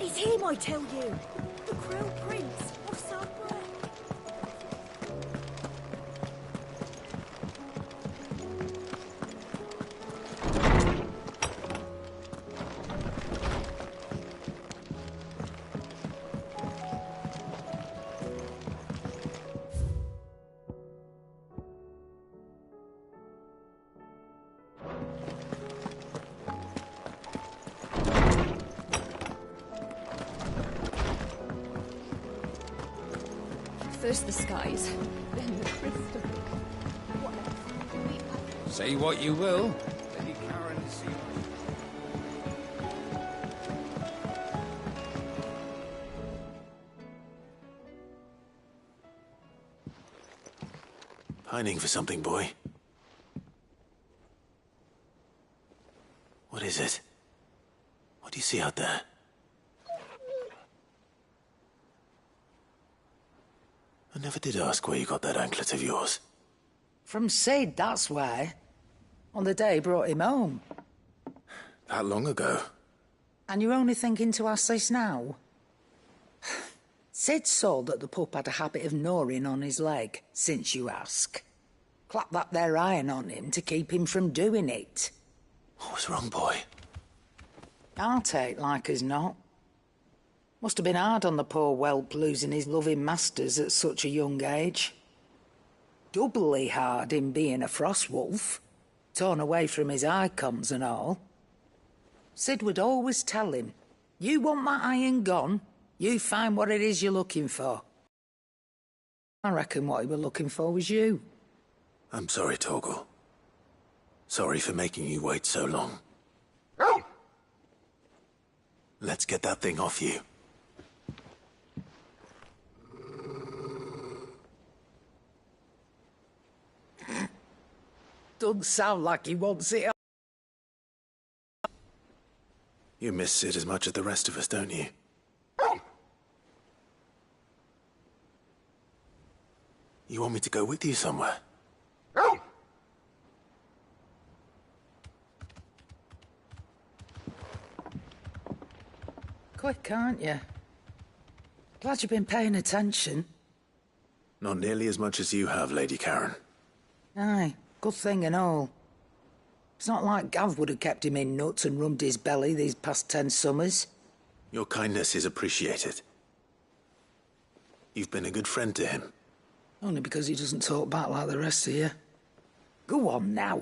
It's him, I tell you. The Crown Prince of somewhere. First the skies, then the crystal. What else? Say what you will. Lady Karen is seen. Pining for something, boy. What is it? What do you see out there? I never did ask where you got that anklet of yours. From Sid, that's why. On the day he brought him home. That long ago? And you're only thinking to ask this now? Sid saw that the pup had a habit of gnawing on his leg, since you ask. Clap that there iron on him to keep him from doing it. What was wrong, boy? Heartache, like as not. Must have been hard on the poor whelp losing his loving masters at such a young age. Doubly hard in being a frost wolf, torn away from his icons and all. Sid would always tell him, you want that iron gone, you find what it is you're looking for. I reckon what he were looking for was you. I'm sorry, Torgal. Sorry for making you wait so long. Let's get that thing off you. Doesn't sound like he wants it. You miss Sid as much as the rest of us, don't you? You want me to go with you somewhere? Quick, aren't you? Glad you've been paying attention. Not nearly as much as you have, Lady Karen. Aye, good thing and all. It's not like Gav would have kept him in nuts and rubbed his belly these past 10 summers. Your kindness is appreciated. You've been a good friend to him. Only because he doesn't talk back like the rest of you. Go on now.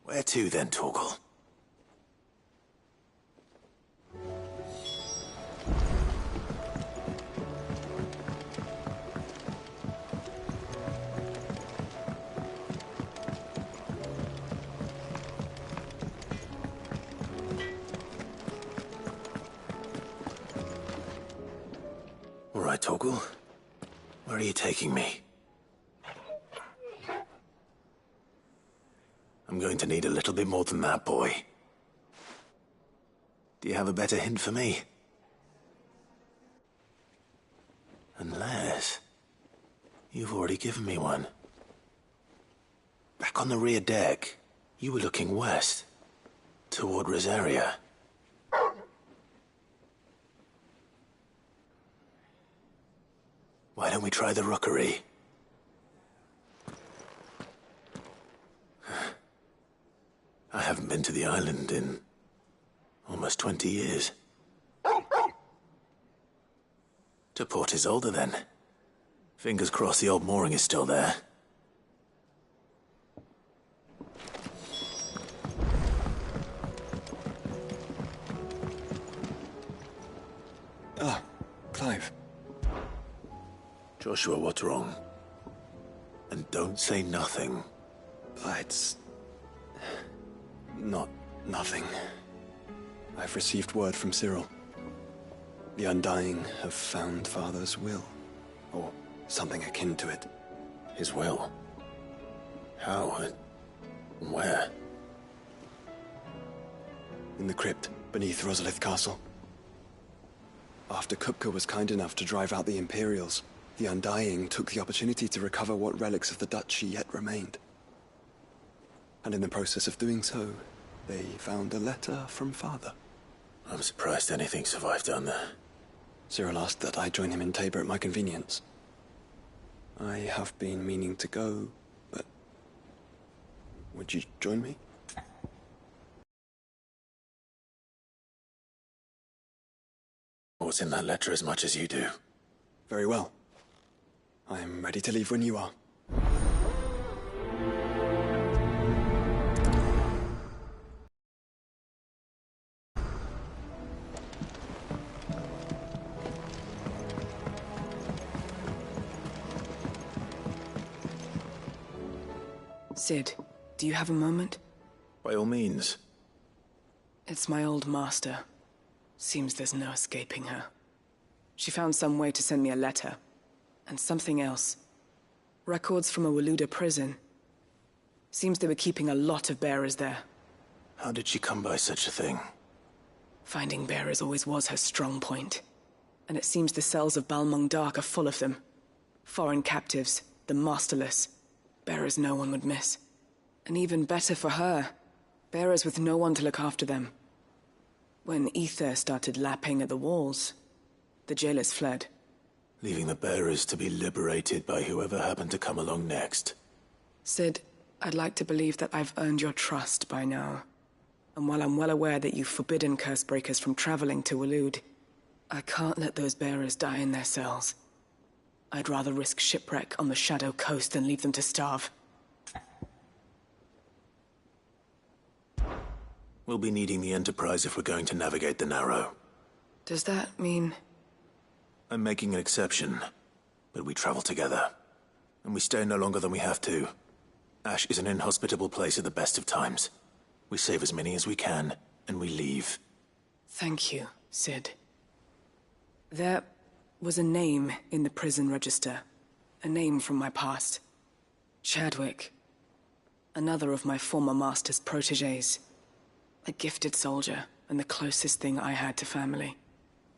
Where to then, Torgal? All right, Torgal. Where are you taking me? I'm going to need a little bit more than that, boy. Do you have a better hint for me? Unless... you've already given me one. Back on the rear deck, you were looking west, toward Rosaria. Why don't we try the rookery? I haven't been to the island in almost 20 years. To Port Isolde, then. Fingers crossed the old mooring is still there. Ah, Clive. Joshua, what's wrong? And don't say nothing. It's... not nothing. I've received word from Cyril. The Undying have found Father's will, or something akin to it. His will? How? And where? In the crypt beneath Rosalith Castle. After Kupka was kind enough to drive out the Imperials, the Undying took the opportunity to recover what relics of the duchy yet remained. And in the process of doing so, they found a letter from Father. I'm surprised anything survived down there. Cyril asked that I join him in Tabor at my convenience. I have been meaning to go, but... would you join me? What's in that letter as much as you do? Very well. I am ready to leave when you are. Sid, do you have a moment? By all means. It's my old master. Seems there's no escaping her. She found some way to send me a letter. And something else. Records from a Waluda prison. Seems they were keeping a lot of bearers there. How did she come by such a thing? Finding bearers always was her strong point. And it seems the cells of Balmung Dark are full of them. Foreign captives, the masterless. Bearers no one would miss. And even better for her, bearers with no one to look after them. When ether started lapping at the walls, the jailers fled. Leaving the bearers to be liberated by whoever happened to come along next. Sid, I'd like to believe that I've earned your trust by now. And while I'm well aware that you've forbidden Cursebreakers from traveling to Waloed, I can't let those bearers die in their cells. I'd rather risk shipwreck on the Shadow Coast than leave them to starve. We'll be needing the Enterprise if we're going to navigate the Narrow. Does that mean... I'm making an exception, but we travel together. And we stay no longer than we have to. Ash is an inhospitable place at the best of times. We save as many as we can, and we leave. Thank you, Sid. There was a name in the prison register. A name from my past. Chadwick. Another of my former master's protégés. A gifted soldier, and the closest thing I had to family.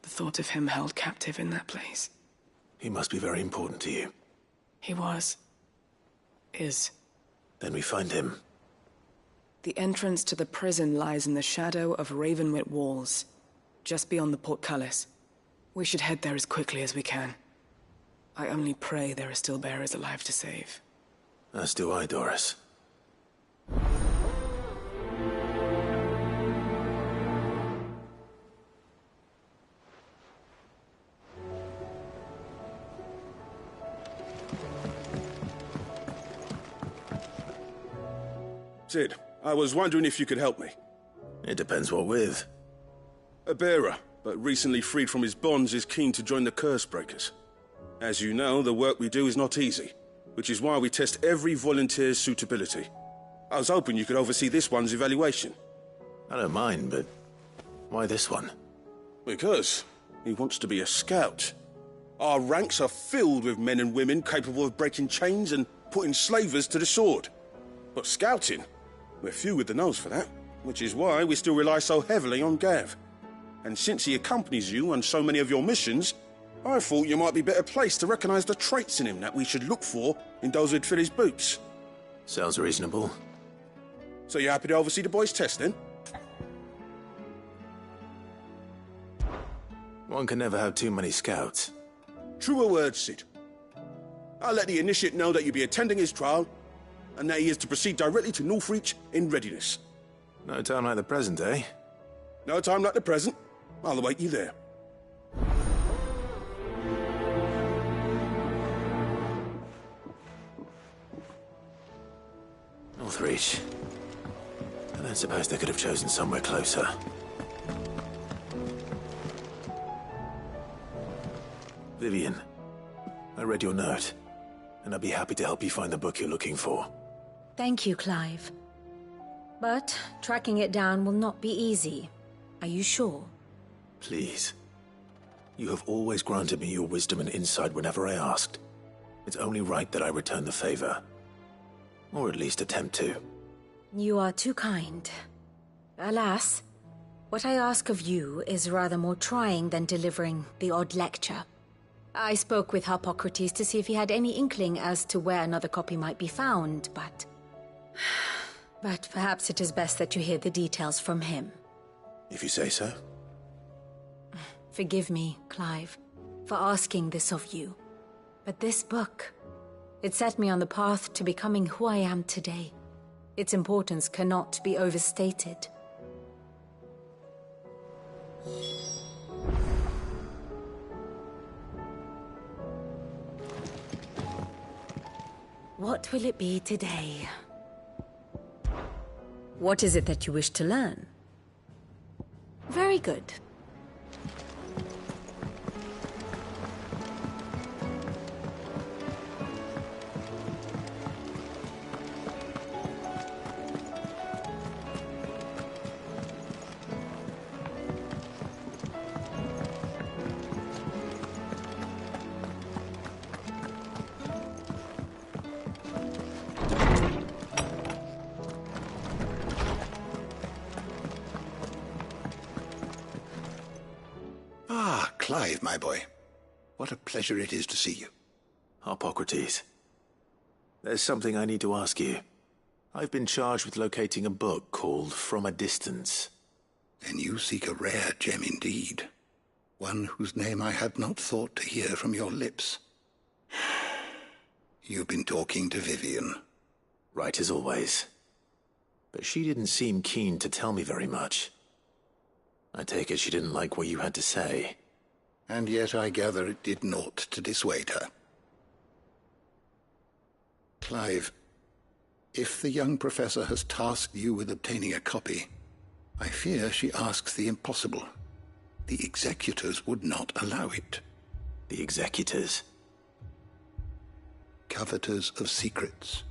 The thought of him held captive in that place. He must be very important to you. He was. Is. Then we find him. The entrance to the prison lies in the shadow of Ravenwit Walls, just beyond the portcullis. We should head there as quickly as we can. I only pray there are still bearers alive to save. As do I, Doris. Sid, I was wondering if you could help me. It depends what with. A bearer, but recently freed from his bonds, is keen to join the Cursebreakers. As you know, the work we do is not easy, which is why we test every volunteer's suitability. I was hoping you could oversee this one's evaluation. I don't mind, but why this one? Because he wants to be a scout. Our ranks are filled with men and women capable of breaking chains and putting slavers to the sword. But scouting? We're few with the nose for that, which is why we still rely so heavily on Gav. And since he accompanies you on so many of your missions, I thought you might be better placed to recognize the traits in him that we should look for in those who'd fill his boots. Sounds reasonable. So you happy to oversee the boys' test, then? One can never have too many scouts. Truer words, Sid. I'll let the initiate know that you'll be attending his trial, and that he is to proceed directly to Northreach in readiness. No time like the present, eh? No time like the present. I'll await you there. Northreach. I don't suppose they could have chosen somewhere closer. Vivian, I read your note, and I'd be happy to help you find the book you're looking for. Thank you, Clive. But tracking it down will not be easy. Are you sure? Please. You have always granted me your wisdom and insight whenever I asked. It's only right that I return the favor. Or at least attempt to. You are too kind. Alas, what I ask of you is rather more trying than delivering the odd lecture. I spoke with Harpocrates to see if he had any inkling as to where another copy might be found, but But perhaps it is best that you hear the details from him. If you say so. Forgive me, Clive, for asking this of you. But this book, it set me on the path to becoming who I am today. Its importance cannot be overstated. What will it be today? What is it that you wish to learn? Very good. Clive, my boy. What a pleasure it is to see you. Hippocrates. There's something I need to ask you. I've been charged with locating a book called From a Distance. Then you seek a rare gem indeed. One whose name I had not thought to hear from your lips. You've been talking to Vivian. Right as always. But she didn't seem keen to tell me very much. I take it she didn't like what you had to say. And yet I gather it did naught to dissuade her. Clive, if the young professor has tasked you with obtaining a copy, I fear she asks the impossible. The executors would not allow it. The executors? Coveters of Secrets.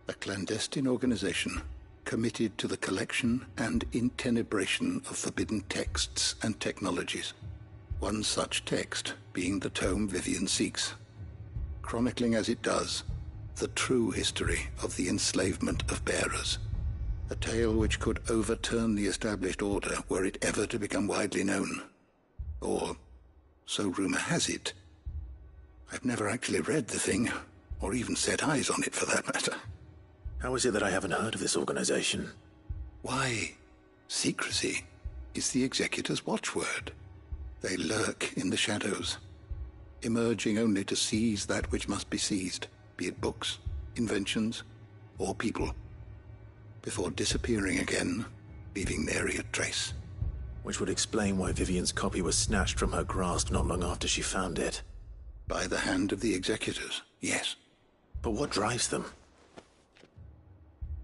A clandestine organization committed to the collection and intenebration of forbidden texts and technologies. One such text being the tome Vivian seeks, chronicling as it does the true history of the enslavement of bearers, a tale which could overturn the established order were it ever to become widely known. Or, so rumor has it. I've never actually read the thing, or even set eyes on it for that matter. How is it that I haven't heard of this organization? Why, secrecy is the executor's watchword. They lurk in the shadows, emerging only to seize that which must be seized, be it books, inventions, or people, before disappearing again, leaving nary a trace. Which would explain why Vivian's copy was snatched from her grasp not long after she found it. By the hand of the executors, yes. But what drives them?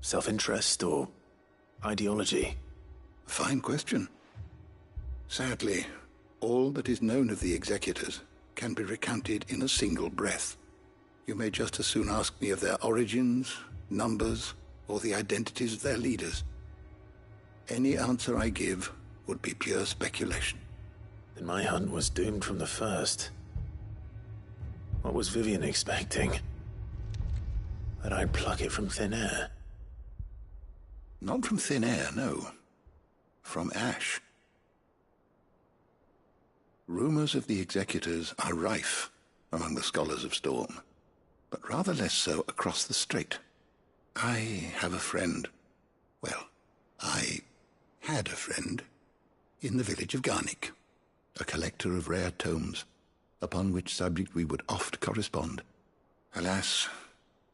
Self-interest or ideology? A fine question. Sadly, all that is known of the executors can be recounted in a single breath. You may just as soon ask me of their origins, numbers, or the identities of their leaders. Any answer I give would be pure speculation. Then my hunt was doomed from the first. What was Vivian expecting? That I'd pluck it from thin air? Not from thin air, no. From ash. Rumors of the executors are rife among the scholars of Storm, but rather less so across the strait. I have a friend. Well, I had a friend in the village of Garnick, a collector of rare tomes, upon which subject we would oft correspond. Alas,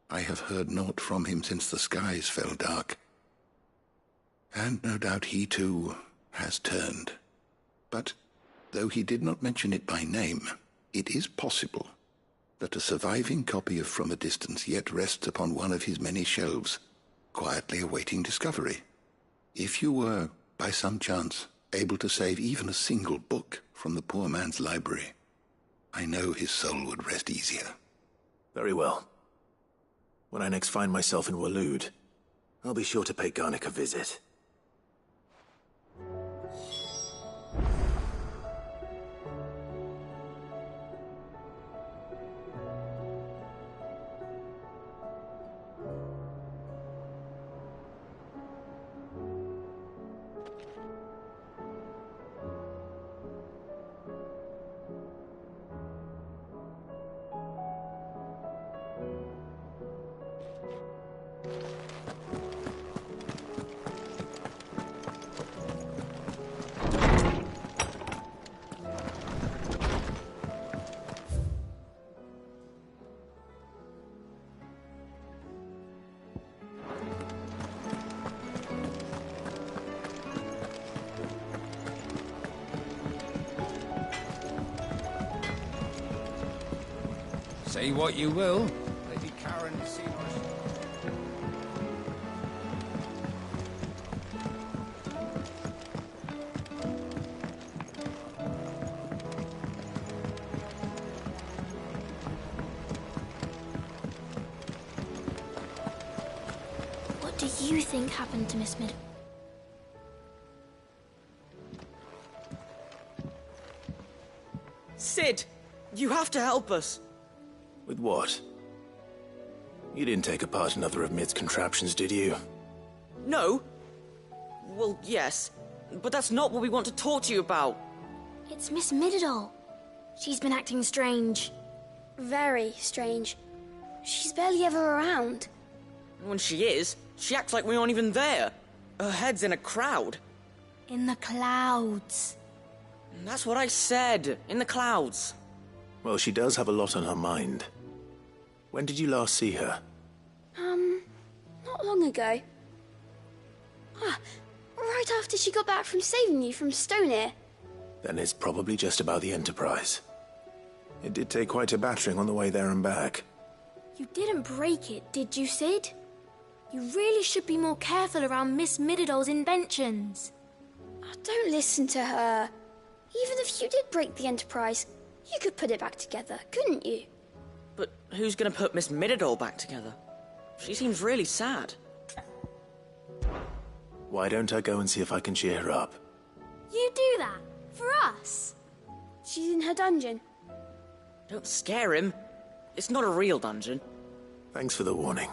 I have heard naught from him since the skies fell dark. And no doubt he, too, has turned. But, though he did not mention it by name, it is possible that a surviving copy of From a Distance yet rests upon one of his many shelves, quietly awaiting discovery. If you were, by some chance, able to save even a single book from the poor man's library, I know his soul would rest easier. Very well. When I next find myself in Waloed, I'll be sure to pay Garnick a visit. Say what you will. Lady Karen Seymour. What do you think happened to Miss Mid? Sid! You have to help us! With what? You didn't take apart another of Mid's contraptions, did you? No? Well, yes. But that's not what we want to talk to you about. It's Miss Mididol. She's been acting strange. Very strange. She's barely ever around. When she is, she acts like we aren't even there. Her head's in a crowd. In the clouds. That's what I said. In the clouds. Well, she does have a lot on her mind. When did you last see her? Not long ago. Right after she got back from saving you from Stoneir. Then it's probably just about the Enterprise. It did take quite a battering on the way there and back. You didn't break it, did you, Sid? You really should be more careful around Miss Mididol's inventions. Oh, don't listen to her. Even if you did break the Enterprise, you could put it back together, couldn't you? But who's gonna put Miss Mididol back together? She seems really sad. Why don't I go and see if I can cheer her up? You do that? For us? She's in her dungeon. Don't scare him. It's not a real dungeon. Thanks for the warning.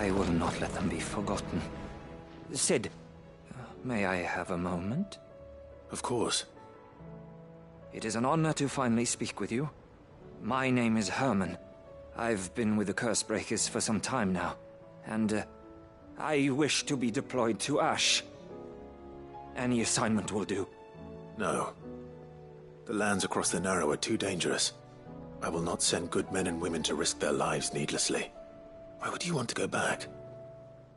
I will not let them be forgotten. Sid, may I have a moment? Of course. It is an honor to finally speak with you. My name is Herman. I've been with the Cursebreakers for some time now, and I wish to be deployed to Ash. Any assignment will do. No. The lands across the Narrow are too dangerous. I will not send good men and women to risk their lives needlessly. Why would you want to go back?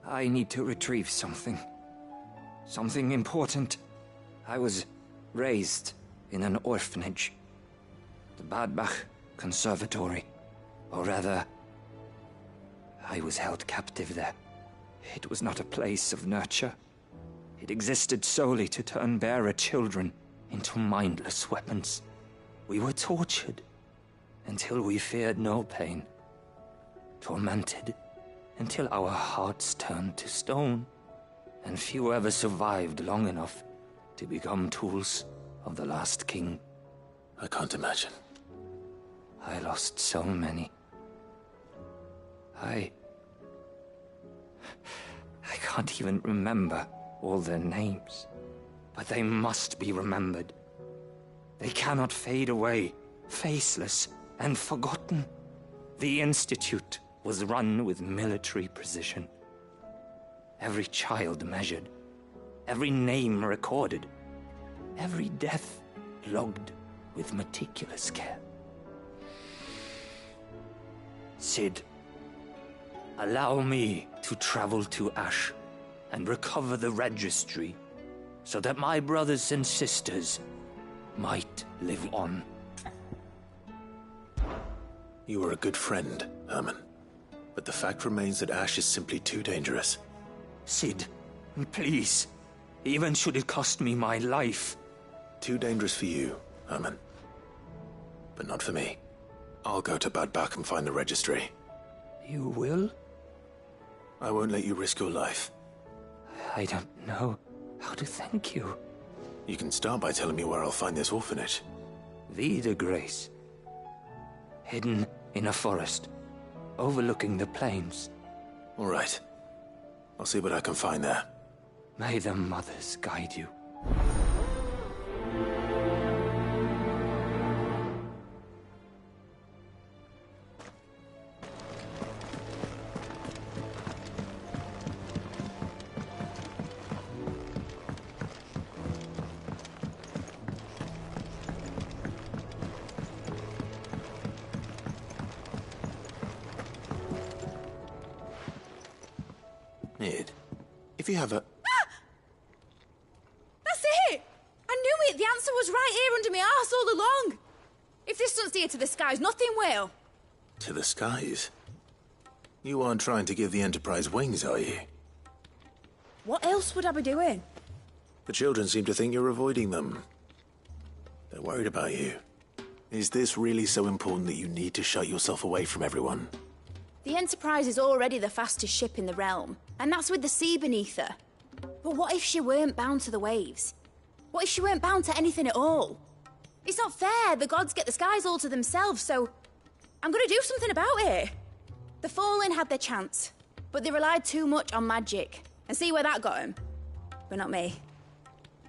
I need to retrieve something. Something important. I was raised in an orphanage. The Badbach Conservatory. Or rather, I was held captive there. It was not a place of nurture. It existed solely to turn bearer children into mindless weapons. We were tortured until we feared no pain. Tormented until our hearts turned to stone, and few ever survived long enough to become tools of the last king. I can't imagine. I lost so many. I can't even remember all their names, but they must be remembered. They cannot fade away, faceless and forgotten. The Institute was run with military precision. Every child measured, every name recorded, every death logged with meticulous care. Sid, allow me to travel to Ash and recover the registry so that my brothers and sisters might live on. You were a good friend, Herman. But the fact remains that Ash is simply too dangerous. Sid, please. Even should it cost me my life. Too dangerous for you, Herman. But not for me. I'll go to Badbach and find the registry. You will? I won't let you risk your life. I don't know how to thank you. You can start by telling me where I'll find this orphanage. Vida Grace. Hidden in a forest, overlooking the plains. All right. I'll see what I can find there. May the mothers guide you. Mid, if you have a... That's it! I knew it! The answer was right here under my arse all along! If this doesn't steer to the skies, nothing will. To the skies? You aren't trying to give the Enterprise wings, are you? What else would I be doing? The children seem to think you're avoiding them. They're worried about you. Is this really so important that you need to shut yourself away from everyone? The Enterprise is already the fastest ship in the realm, and that's with the sea beneath her. But what if she weren't bound to the waves? What if she weren't bound to anything at all? It's not fair. The gods get the skies all to themselves, so I'm gonna do something about it. The Fallen had their chance, but they relied too much on magic. And see where that got them? But not me.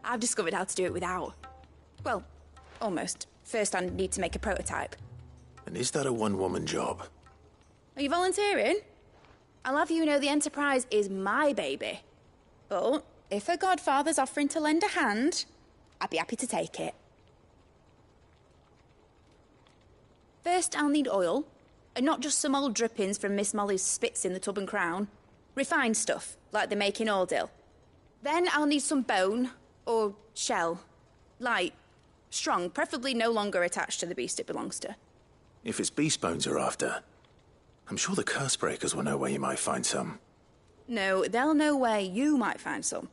I've discovered how to do it without. Well, almost. First, I need to make a prototype. And is that a one-woman job? Are you volunteering? I'll have you know the Enterprise is my baby. But if her godfather's offering to lend a hand, I'd be happy to take it. First, I'll need oil, and not just some old drippings from Miss Molly's spits in the Tub and Crown. Refined stuff, like they make in Ordil. Then I'll need some bone, or shell. Light, strong, preferably no longer attached to the beast it belongs to. If it's beast bones you're after, I'm sure the curse breakers will know where you might find some. No, they'll know where you might find some.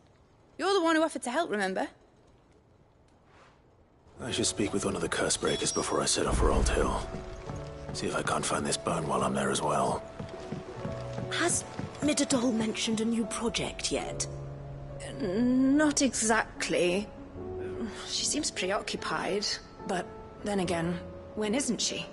You're the one who offered to help, remember? I should speak with one of the curse breakers before I set off for Old Hill. See if I can't find this bone while I'm there as well. Has Midadol mentioned a new project yet? Not exactly. She seems preoccupied, but then again, when isn't she?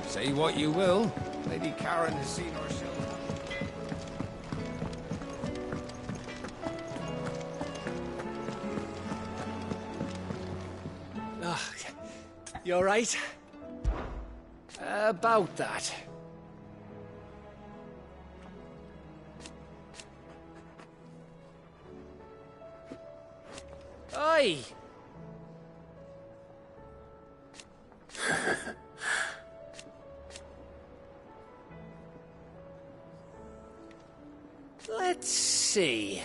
Say what you will, Lady Karen has seen herself. You all right? About that. Oi! Let's see.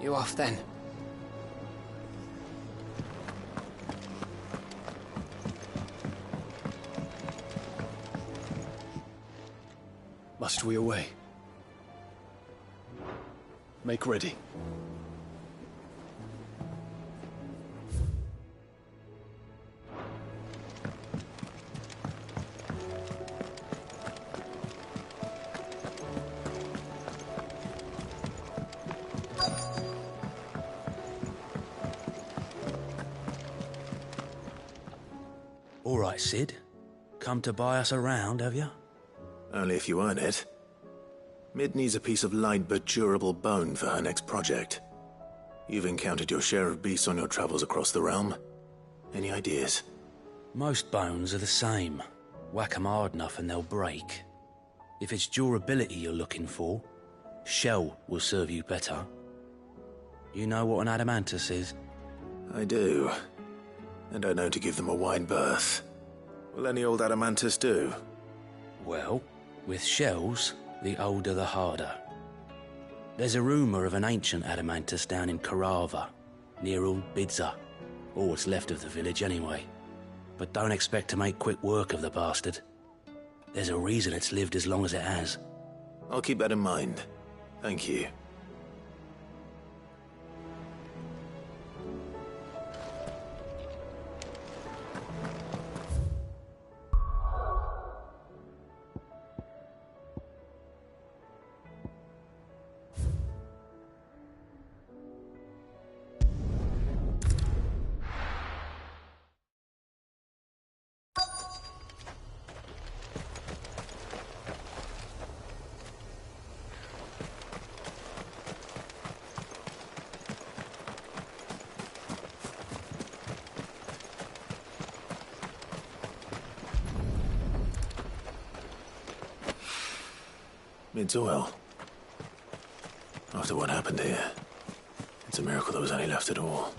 You off then? Must we away? Make ready. All right, Sid. Come to buy us around, have you? Only if you earn it. Mid needs a piece of light but durable bone for her next project. You've encountered your share of beasts on your travels across the realm. Any ideas? Most bones are the same. Whack 'em hard enough and they'll break. If it's durability you're looking for, shell will serve you better. You know what an adamantus is? I do. And I know to give them a wide berth. Will any old adamantus do? Well, with shells, the older the harder. There's a rumour of an ancient adamantus down in Karava, near Old Bidza, or what's left of the village anyway. But don't expect to make quick work of the bastard. There's a reason it's lived as long as it has. I'll keep that in mind. Thank you. Mid's well. After what happened here, it's a miracle there was any left at all.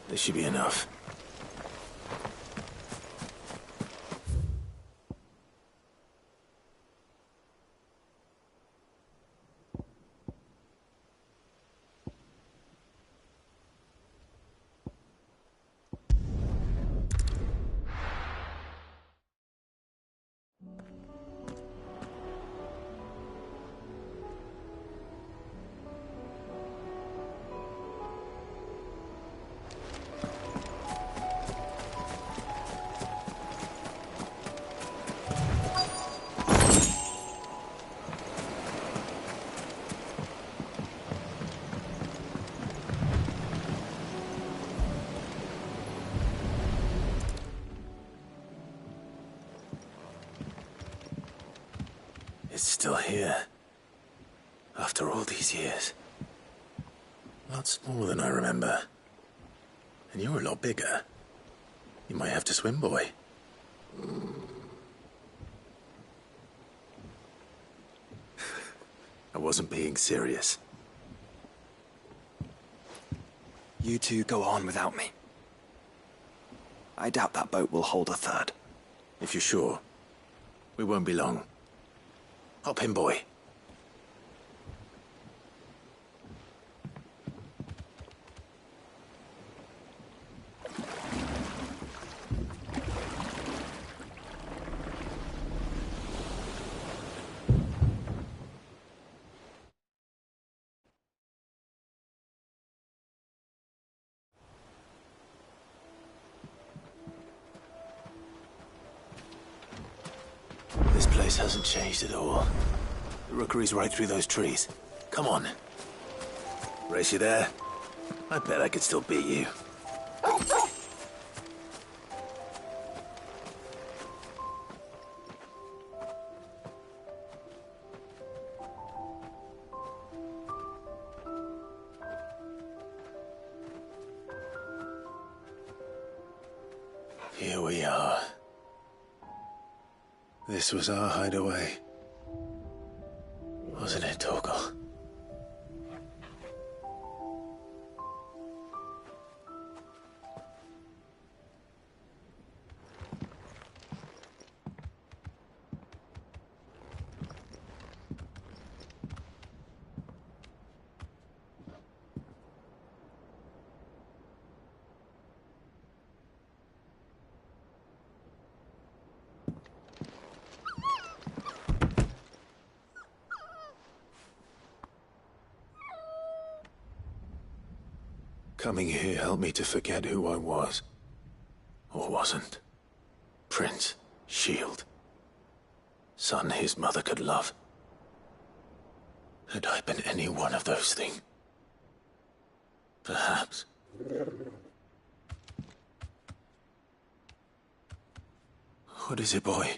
This should be enough. It's still here. After all these years. A lot smaller than I remember. And you're a lot bigger. You might have to swim, boy. I wasn't being serious. You two go on without me. I doubt that boat will hold a third. If you're sure, we won't be long. Hop in, boy. This place hasn't changed at all. The rookery's right through those trees. Come on. Race you there? I bet I could still beat you. Here we are. This was our hideaway. Wasn't it, Torgal? Coming here helped me to forget who I was. Or wasn't. Prince, shield. Son his mother could love. Had I been any one of those things? Perhaps. What is it, boy?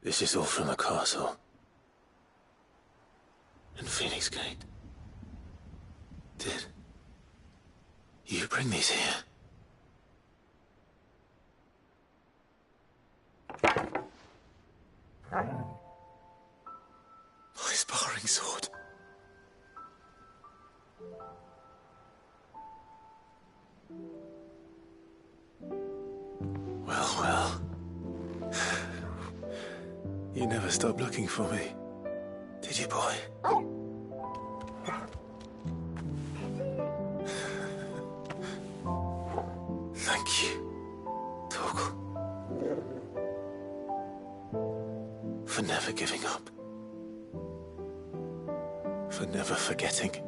This is all from the castle. and Phoenix Gate. Did you bring these here? My sparring sword. Well. You never stopped looking for me, did you, boy? Thank you, Torgal, for never giving up, for never forgetting.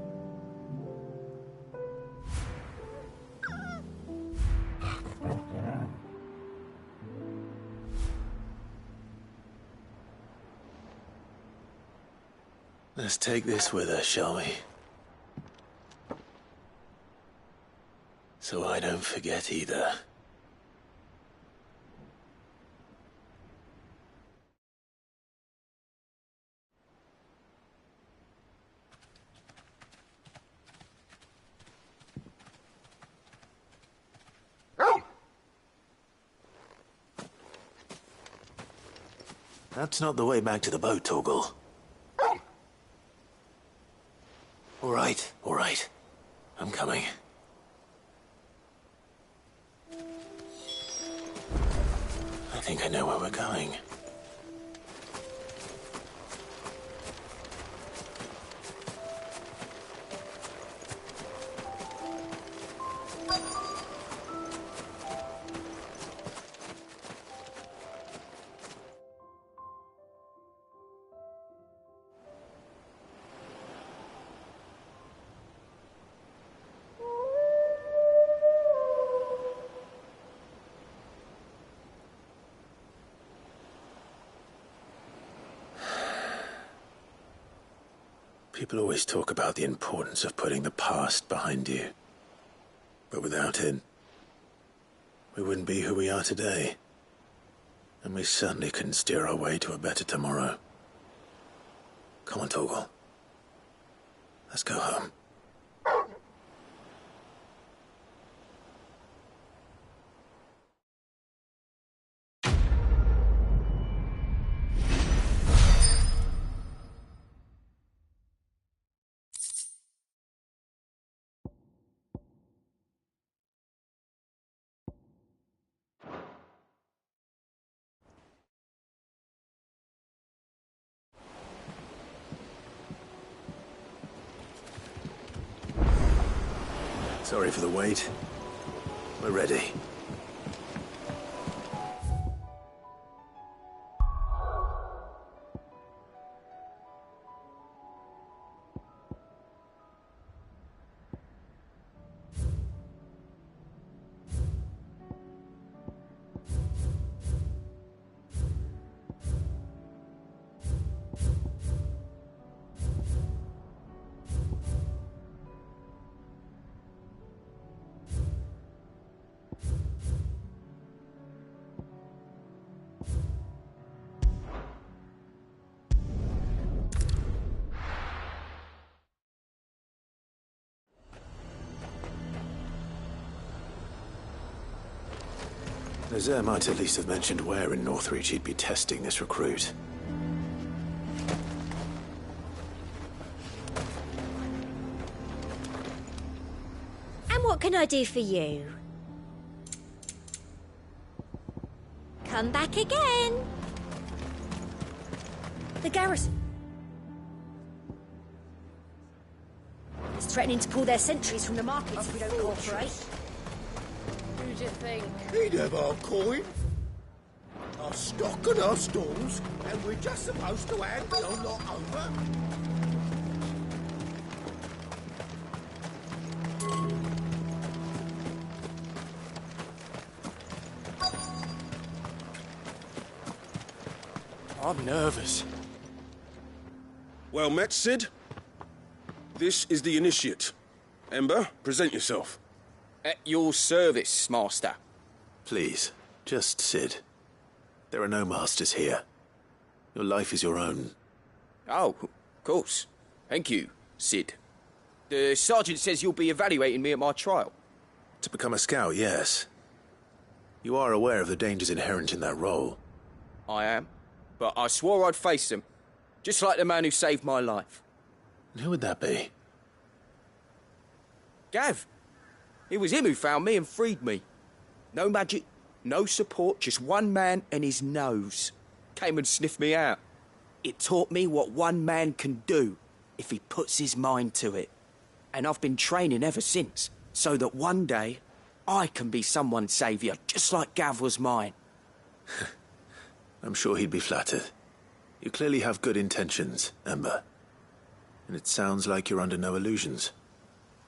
Let's take this with us, shall we? So I don't forget either. That's not the way back to the boat, Torgal. All right. I'm coming. I think I know where we're going. People always talk about the importance of putting the past behind you. But without it, we wouldn't be who we are today. And we certainly couldn't steer our way to a better tomorrow. Come on, Torgal. Let's go home. Sorry for the wait. We're ready. Nazaire might at least have mentioned where in Northreach he'd be testing this recruit. And what can I do for you? Come back again. The garrison is threatening to pull their sentries from the markets if we don't cooperate. Who'd you think? He'd have our coin, our stock and our stalls, and we're just supposed to hand the whole lot over. I'm nervous. Well met, Sid. This is the initiate. Ember, present yourself. At your service, Master. Please, just Sid. There are no masters here. Your life is your own. Oh, of course. Thank you, Sid. The sergeant says you'll be evaluating me at my trial. To become a scout, yes. You are aware of the dangers inherent in that role. I am. But I swore I'd face them. Just like the man who saved my life. And who would that be? Gav. It was him who found me and freed me. No magic, no support, just one man and his nose. Came and sniffed me out. It taught me what one man can do if he puts his mind to it. And I've been training ever since, so that one day I can be someone's saviour, just like Gav was mine. I'm sure he'd be flattered. You clearly have good intentions, Ember. And it sounds like you're under no illusions.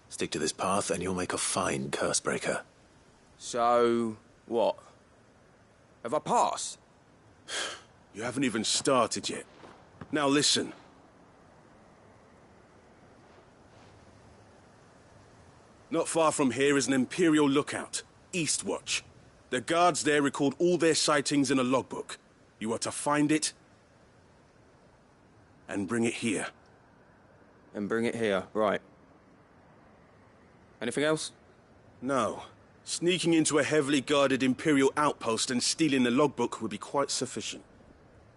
Stick to this path and you'll make a fine cursebreaker. So, what? Have I passed? You haven't even started yet. Now listen. Not far from here is an Imperial lookout, Eastwatch. The guards there record all their sightings in a logbook. You are to find it and bring it here. And bring it here, right. Anything else? No. Sneaking into a heavily guarded Imperial outpost and stealing the logbook would be quite sufficient.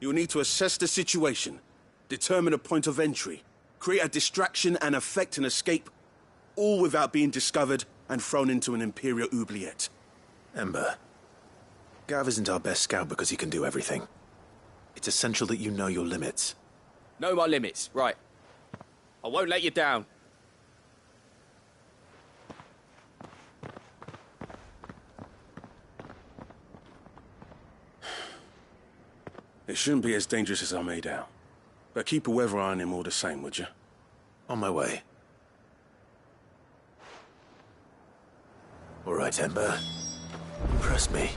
You'll need to assess the situation, determine a point of entry, create a distraction and effect an escape, all without being discovered and thrown into an Imperial oubliette. Ember, Gav isn't our best scout because he can do everything. It's essential that you know your limits. Know my limits, right. I won't let you down. It shouldn't be as dangerous as I made out. But keep a weather eye on him all the same, would you? On my way. All right, Ember. Impress me.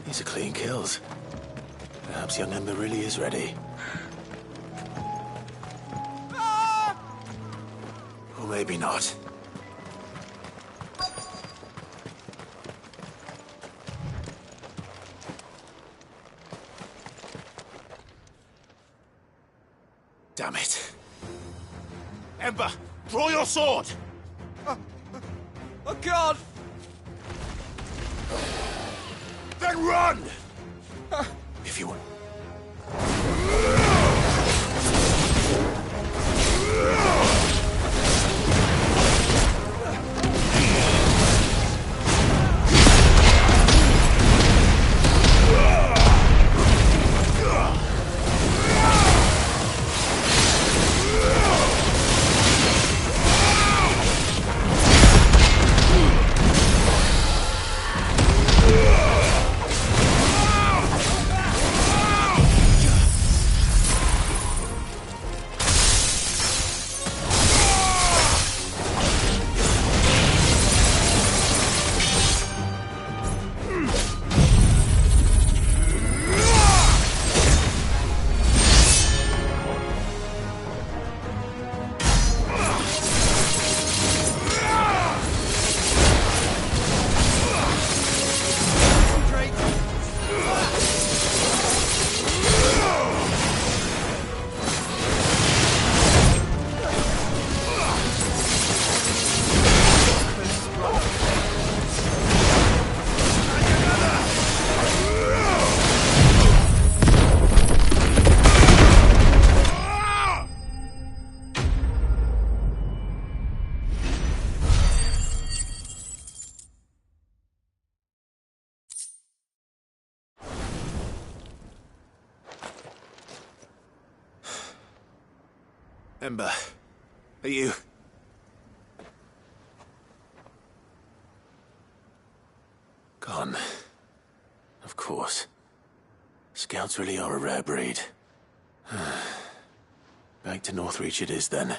These are clean kills. Perhaps young Ember really is ready. Or maybe not. Damn it. Ember, draw your sword! Oh, God! Then run! If you want. Ember, are you... Gone. Of course. Scouts really are a rare breed. Back to Northreach it is, then.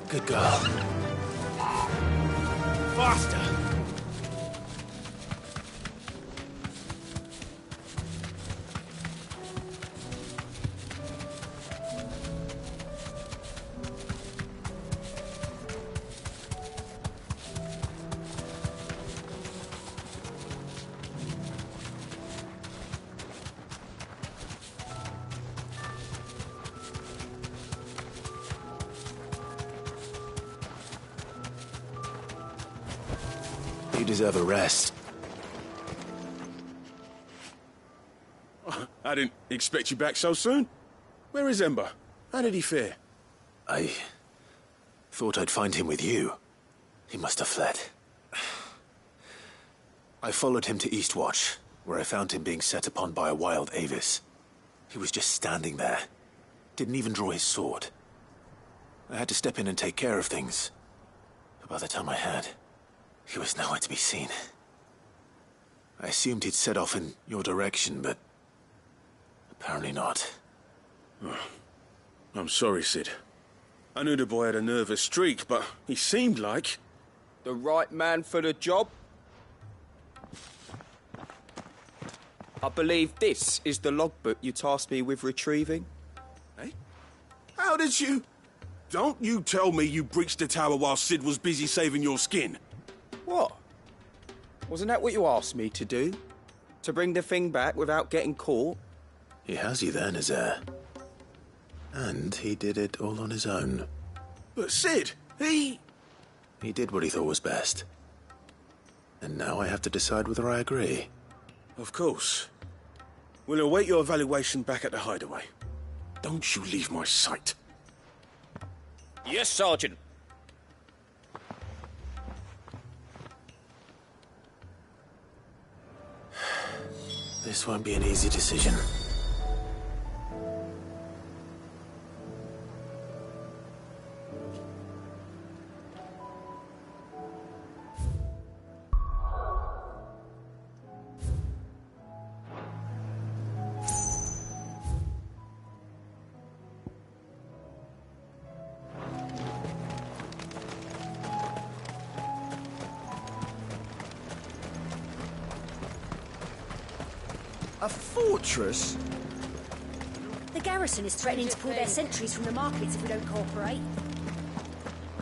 Good girl. Faster! You deserve a rest. I didn't expect you back so soon. Where is Ember? How did he fare? I thought I'd find him with you. He must have fled. I followed him to Eastwatch, where I found him being set upon by a wild Avis. He was just standing there. Didn't even draw his sword. I had to step in and take care of things. But by the time I had, he was nowhere to be seen. I assumed he'd set off in your direction, but apparently not. Oh, I'm sorry, Sid. I knew the boy had a nervous streak, but he seemed like... The right man for the job? I believe this is the logbook you tasked me with retrieving. Eh? How did you... Don't you tell me you breached the tower while Sid was busy saving your skin. What? Wasn't that what you asked me to do? To bring the thing back without getting caught? He has you then, his heir. And he did it all on his own. But Sid, he did what he thought was best. And now I have to decide whether I agree. Of course. We'll await your evaluation back at the hideaway. Don't you leave my sight. Yes, Sergeant. This won't be an easy decision. A fortress? The garrison is threatening to pull their sentries from the markets if we don't cooperate.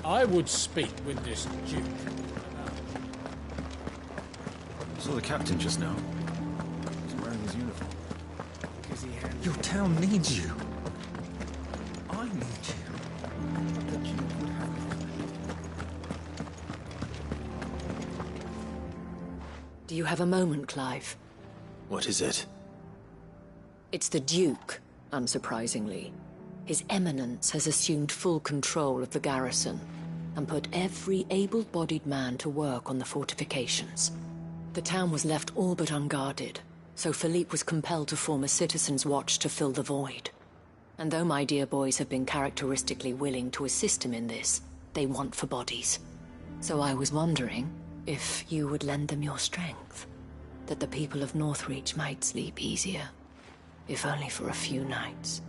I would speak with this Duke. I saw the captain just now. He's wearing his uniform. Your town needs you. I need you. The Duke would have me. Do you have a moment, Clive? What is it? It's the Duke, unsurprisingly. His Eminence has assumed full control of the garrison and put every able-bodied man to work on the fortifications. The town was left all but unguarded, so Philippe was compelled to form a citizen's watch to fill the void. And though my dear boys have been characteristically willing to assist him in this, they want for bodies. So I was wondering if you would lend them your strength, that the people of Northreach might sleep easier, if only for a few nights.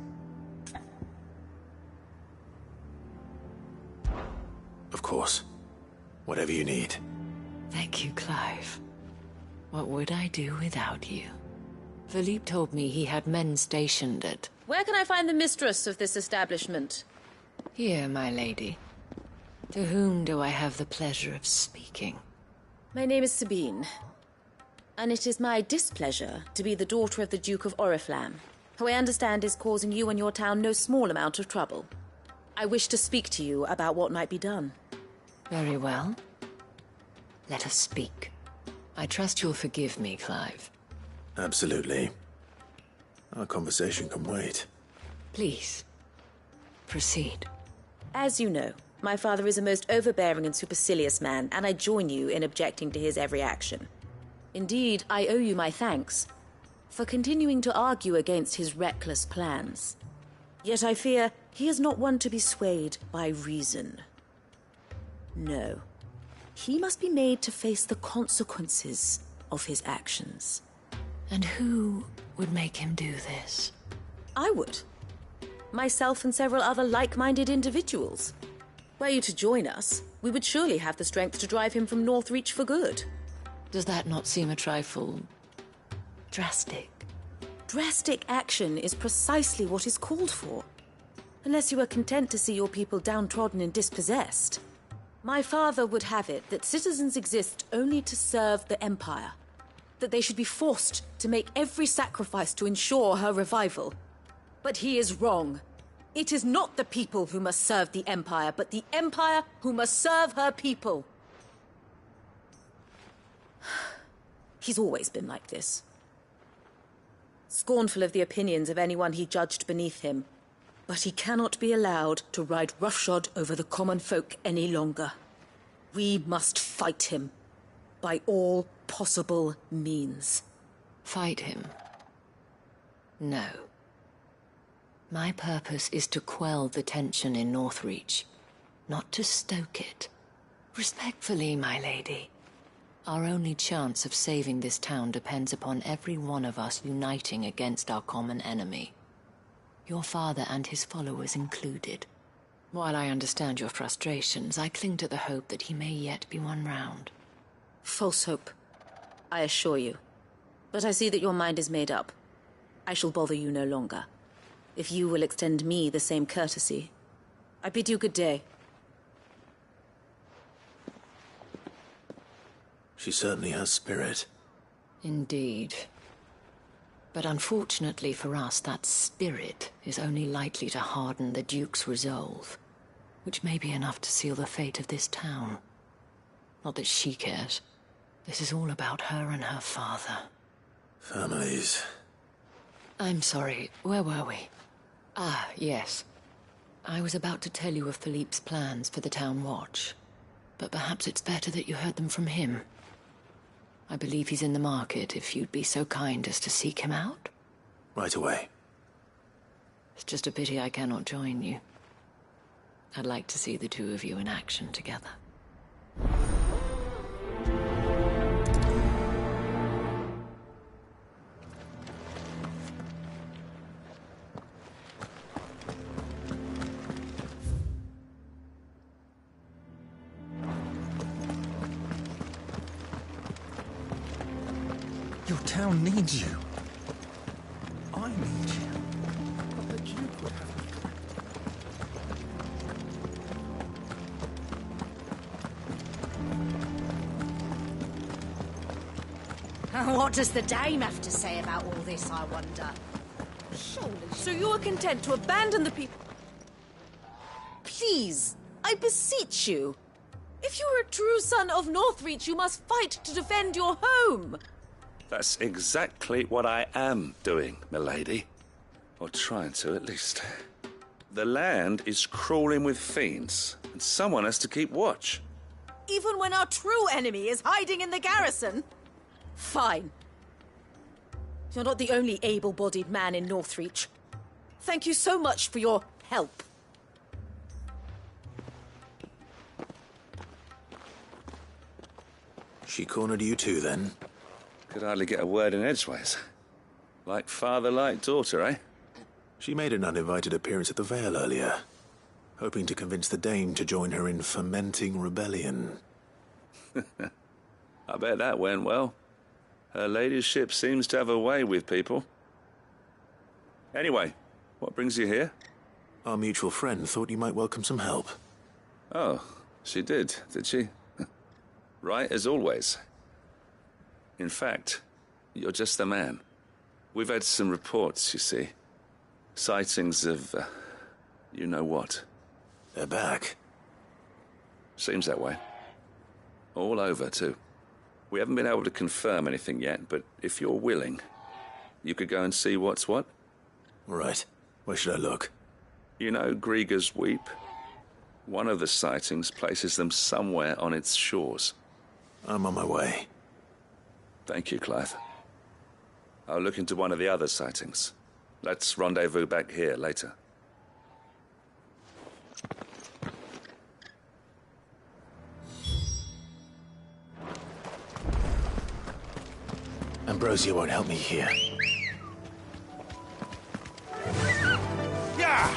Of course. Whatever you need. Thank you, Clive. What would I do without you? Philippe told me he had men stationed at... Where can I find the mistress of this establishment? Here, my lady. To whom do I have the pleasure of speaking? My name is Sabine, and it is my displeasure to be the daughter of the Duke of Oriflamme, who I understand is causing you and your town no small amount of trouble. I wish to speak to you about what might be done. Very well. Let us speak. I trust you'll forgive me, Clive. Absolutely. Our conversation can wait. Please, proceed. As you know, my father is a most overbearing and supercilious man, and I join you in objecting to his every action. Indeed, I owe you my thanks for continuing to argue against his reckless plans. Yet I fear he is not one to be swayed by reason. No. He must be made to face the consequences of his actions. And who would make him do this? I would. Myself and several other like-minded individuals. Were you to join us, we would surely have the strength to drive him from Northreach for good. Does that not seem a trifle drastic? Drastic action is precisely what is called for. Unless you are content to see your people downtrodden and dispossessed. My father would have it that citizens exist only to serve the Empire. That they should be forced to make every sacrifice to ensure her revival. But he is wrong. It is not the people who must serve the Empire, but the Empire who must serve her people. He's always been like this. Scornful of the opinions of anyone he judged beneath him. But he cannot be allowed to ride roughshod over the common folk any longer. We must fight him. By all possible means. Fight him? No. My purpose is to quell the tension in Northreach, not to stoke it. Respectfully, my lady. Our only chance of saving this town depends upon every one of us uniting against our common enemy. Your father and his followers included. While I understand your frustrations, I cling to the hope that he may yet be won round. False hope, I assure you. But I see that your mind is made up. I shall bother you no longer. If you will extend me the same courtesy, I bid you good day. She certainly has spirit. Indeed. But unfortunately for us, that spirit is only likely to harden the Duke's resolve, which may be enough to seal the fate of this town. Not that she cares. This is all about her and her father. Families. I'm sorry, where were we? Ah, yes. I was about to tell you of Philippe's plans for the town watch, but perhaps it's better that you heard them from him. I believe he's in the market, if you'd be so kind as to seek him out. Right away. It's just a pity I cannot join you. I'd like to see the two of you in action together. Your town needs you. I need you. But the Duke would have me What does the dame have to say about all this, I wonder? Surely. So you are content to abandon the people? Please, I beseech you. If you are a true son of Northreach, you must fight to defend your home. That's exactly what I am doing, milady. Or trying to, at least. The land is crawling with fiends, and someone has to keep watch. Even when our true enemy is hiding in the garrison? Fine. You're not the only able-bodied man in Northreach. Thank you so much for your help. She cornered you too, then? Could hardly get a word in edgeways. Like father, like daughter, eh? She made an uninvited appearance at the Vale earlier, hoping to convince the Dame to join her in fomenting rebellion. I bet that went well. Her ladyship seems to have a way with people. Anyway, what brings you here? Our mutual friend thought you might welcome some help. Oh, She did she? Right as always. In fact, you're just the man. We've had some reports, you see. Sightings of, you know what. They're back. Seems that way. All over, too. We haven't been able to confirm anything yet, but if you're willing, you could go and see what's what. Right. Where should I look? You know Grieger's Weep? One of the sightings places them somewhere on its shores. I'm on my way. Thank you, Clive. I'll look into one of the other sightings. Let's rendezvous back here later. Ambrosia won't help me here. Yeah!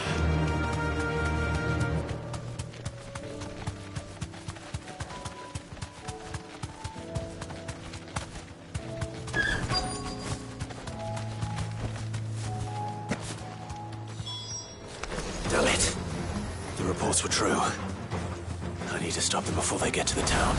Damn it. The reports were true. I need to stop them before they get to the town.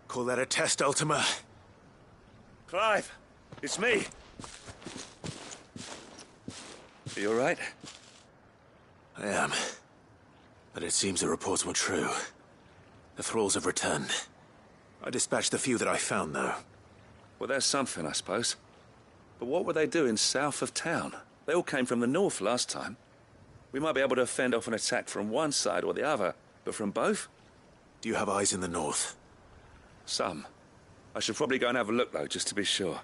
Call that a test, Ultima? Clive, it's me. Are you all right? I am. But it seems the reports were true. The thralls have returned. I dispatched the few that I found, though. Well, there's something, I suppose. But what were they doing south of town? They all came from the north last time. We might be able to fend off an attack from one side or the other, but from both? Do you have eyes in the north? Some. I should probably go and have a look, though, just to be sure.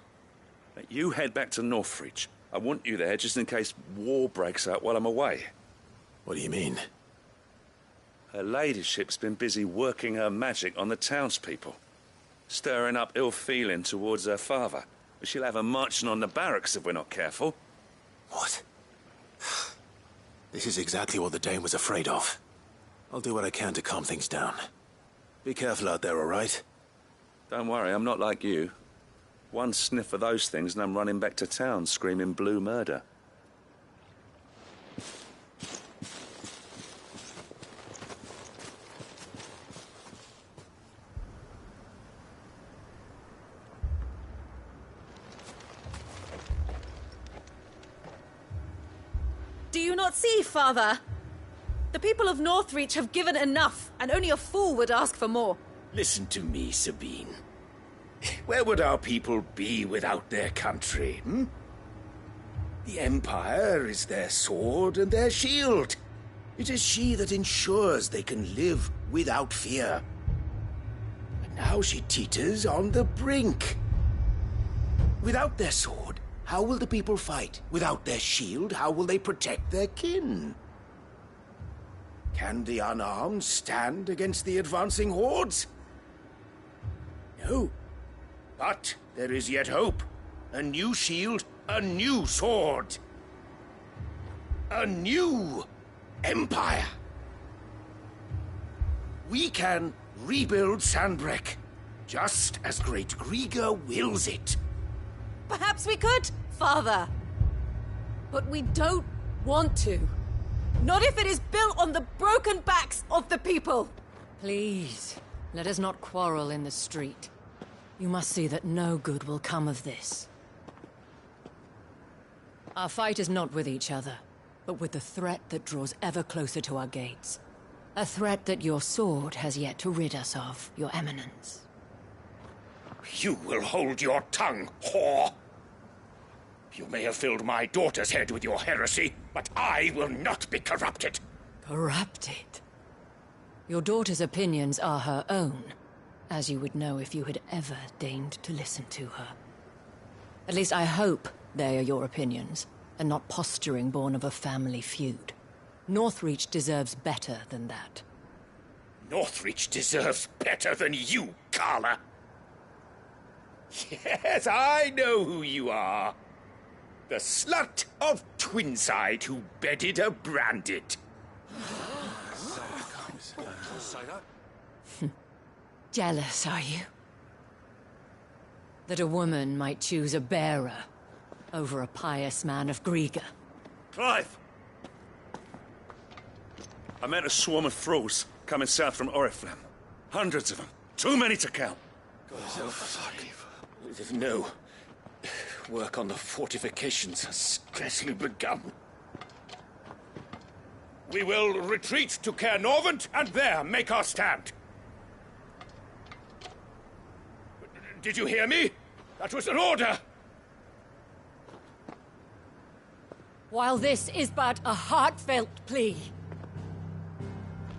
Now, you head back to Northreach. I want you there just in case war breaks out while I'm away. What do you mean? Her ladyship's been busy working her magic on the townspeople, stirring up ill feeling towards her father. She'll have her marching on the barracks if we're not careful. What? This is exactly what the Dane was afraid of. I'll do what I can to calm things down. Be careful out there, all right? Don't worry, I'm not like you. One sniff of those things and I'm running back to town screaming blue murder. Do you not see, Father? The people of Northreach have given enough, and only a fool would ask for more. Listen to me, Sabine. Where would our people be without their country, hmm? The Empire is their sword and their shield. It is she that ensures they can live without fear. And now she teeters on the brink. Without their sword, how will the people fight? Without their shield, how will they protect their kin? Can the unarmed stand against the advancing hordes? No. But there is yet hope. A new shield, a new sword. A new empire. We can rebuild Sandbreck, just as Great Grieger wills it. Perhaps we could, Father. But we don't want to. Not if it is built on the broken backs of the people. Please, let us not quarrel in the street. You must see that no good will come of this. Our fight is not with each other, but with the threat that draws ever closer to our gates. A threat that your sword has yet to rid us of, Your Eminence. You will hold your tongue, whore! You may have filled my daughter's head with your heresy, but I will not be corrupted. Corrupted? Your daughter's opinions are her own, as you would know if you had ever deigned to listen to her. At least I hope they are your opinions, and not posturing born of a family feud. Northreach deserves better than that. Northreach deserves better than you, Carla. Yes, I know who you are. The slut of Twinside who bedded a Branded. Jealous, are you? That a woman might choose a bearer over a pious man of Grieger. Clive! I met a swarm of thralls coming south from Oriflamme. Hundreds of them. Too many to count. No. Work on the fortifications has scarcely begun. We will retreat to Caer Norvent and there make our stand. Did you hear me? That was an order! While this is but a heartfelt plea,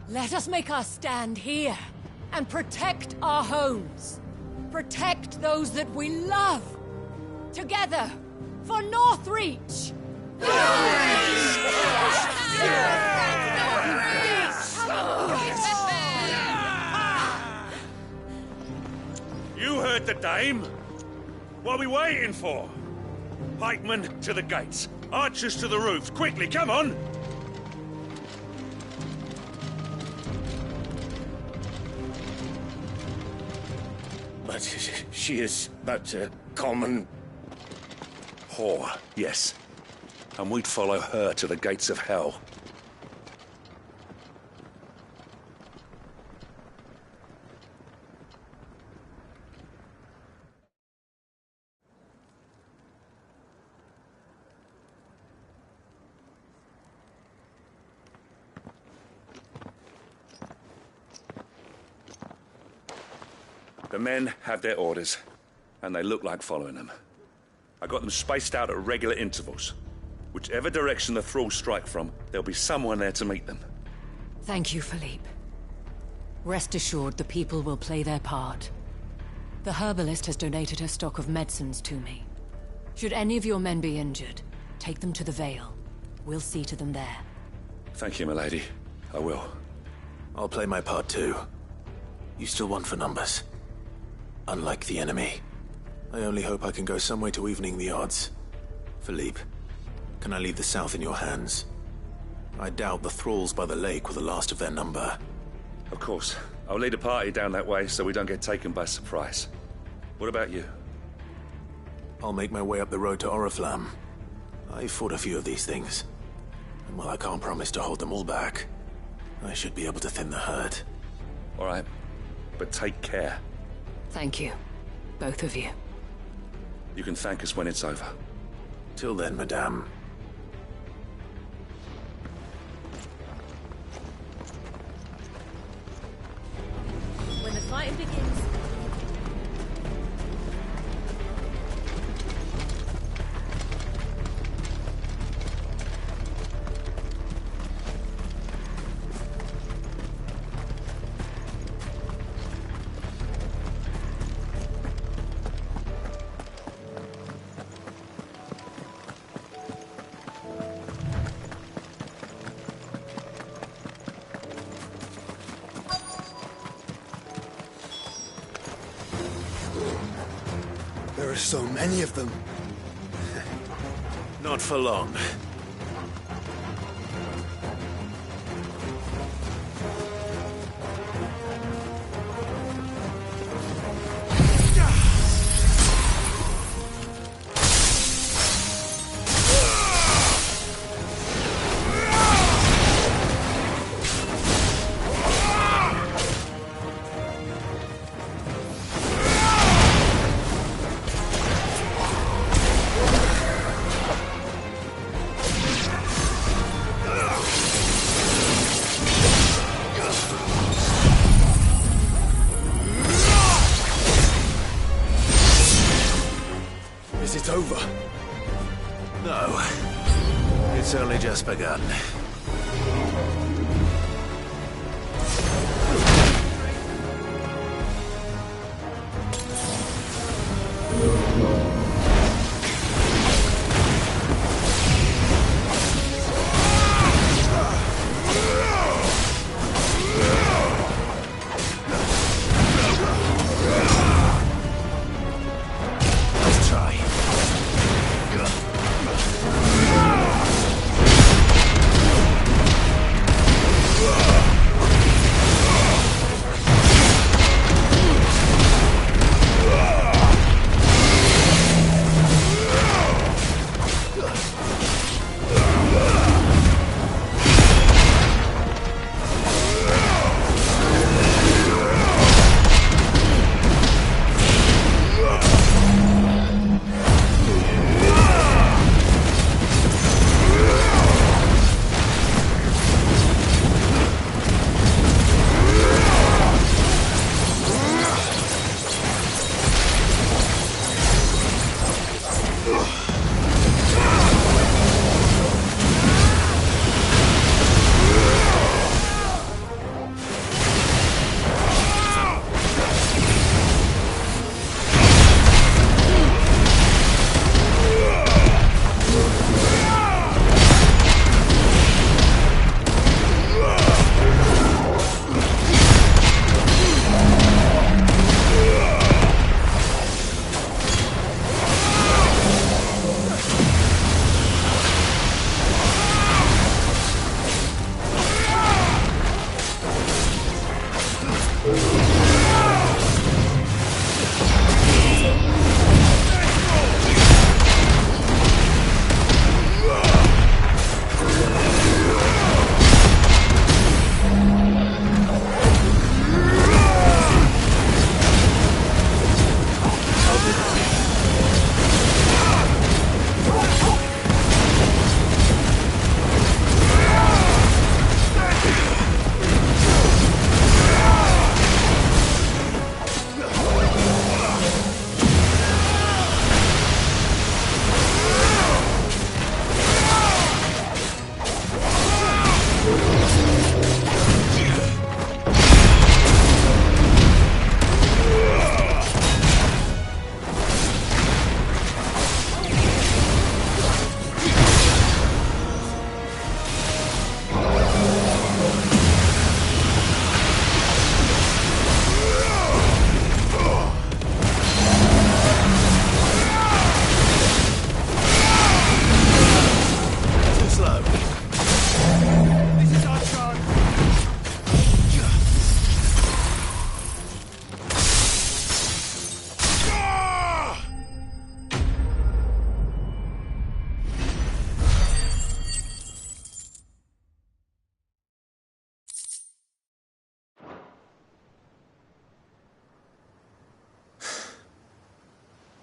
let us make our stand here and protect our homes. Protect those that we love. Together, for Northreach! You heard the dame. What are we waiting for? Pikemen to the gates. Archers to the roofs. Quickly, come on! But she is but a common... whore, yes. And we'd follow her to the gates of hell. The men have their orders, and they look like following them. I got them spaced out at regular intervals. Whichever direction the thralls strike from, there'll be someone there to meet them. Thank you, Philippe. Rest assured the people will play their part. The herbalist has donated her stock of medicines to me. Should any of your men be injured, take them to the Vale. We'll see to them there. Thank you, milady. I will. I'll play my part too. You still want for numbers. Unlike the enemy. I only hope I can go some way to evening the odds. Philippe, can I leave the south in your hands? I doubt the thralls by the lake were the last of their number. Of course. I'll lead a party down that way so we don't get taken by surprise. What about you? I'll make my way up the road to Oriflamme. I've fought a few of these things. And while I can't promise to hold them all back, I should be able to thin the herd. All right. But take care. Thank you. Both of you. You can thank us when it's over. Till then, madame. When the fighting begins... There are so many of them. Not for long. Is it over? No. It's only just begun. Let's try.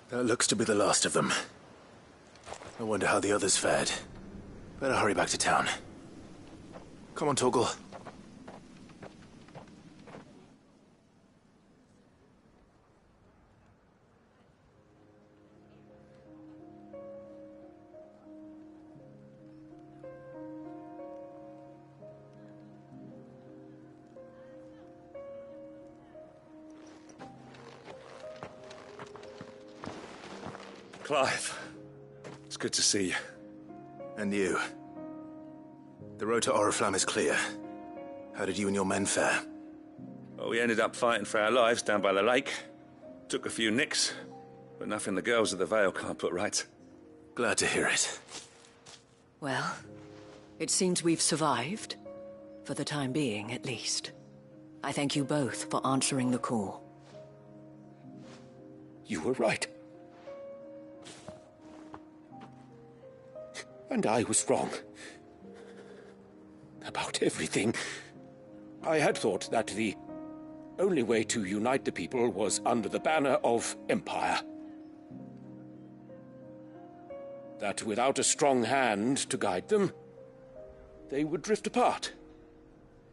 That looks to be the last of them. I wonder how the others fared. Better hurry back to town. Come on, Torgal. Clive, it's good to see you. And you. The road to Oriflamme is clear. How did you and your men fare? Well, we ended up fighting for our lives down by the lake. Took a few nicks. But nothing the girls of the Vale can't put right. Glad to hear it. Well, it seems we've survived. For the time being, at least. I thank you both for answering the call. You were right. And I was wrong. About everything. I had thought that the only way to unite the people was under the banner of Empire. That without a strong hand to guide them, they would drift apart.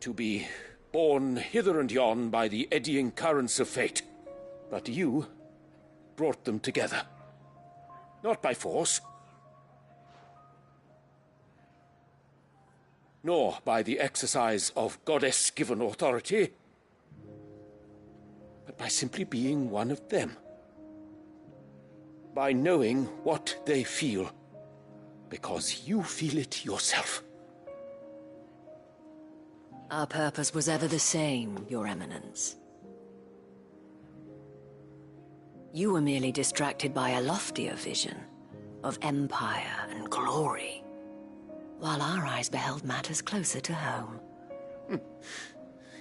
To be borne hither and yon by the eddying currents of fate. But you brought them together. Not by force, nor by the exercise of goddess-given authority, but by simply being one of them. By knowing what they feel, because you feel it yourself. Our purpose was ever the same, Your Eminence. You were merely distracted by a loftier vision of empire and glory, while our eyes beheld matters closer to home.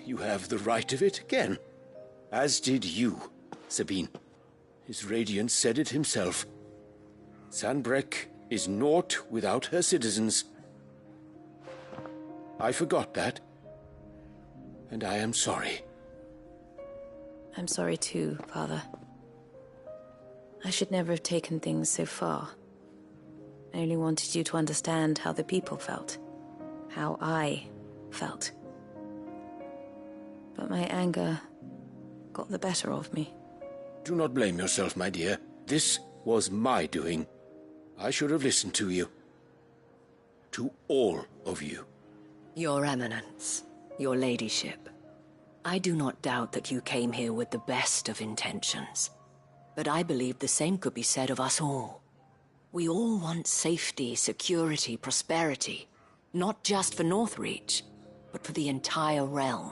You have the right of it again. As did you, Sabine. His Radiance said it himself. Sanbreque is naught without her citizens. I forgot that. And I am sorry. I'm sorry too, Father. I should never have taken things so far. I only wanted you to understand how the people felt. How I felt. But my anger got the better of me. Do not blame yourself, my dear. This was my doing. I should have listened to you. To all of you. Your Eminence, your ladyship, I do not doubt that you came here with the best of intentions. But I believe the same could be said of us all. We all want safety, security, prosperity. Not just for Northreach, but for the entire realm.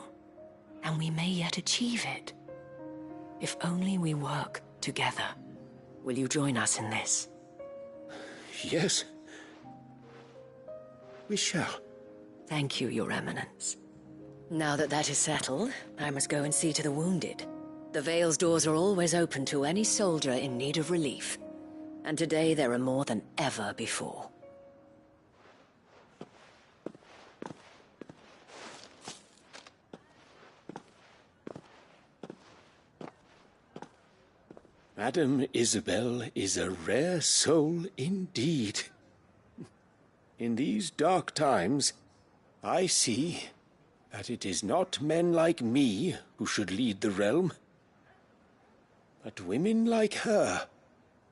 And we may yet achieve it. If only we work together. Will you join us in this? Yes. We shall. Thank you, Your Eminence. Now that that is settled, I must go and see to the wounded. The Vale's doors are always open to any soldier in need of relief. And today there are more than ever before. Madame Isabel is a rare soul indeed. In these dark times, I see that it is not men like me who should lead the realm, but women like her.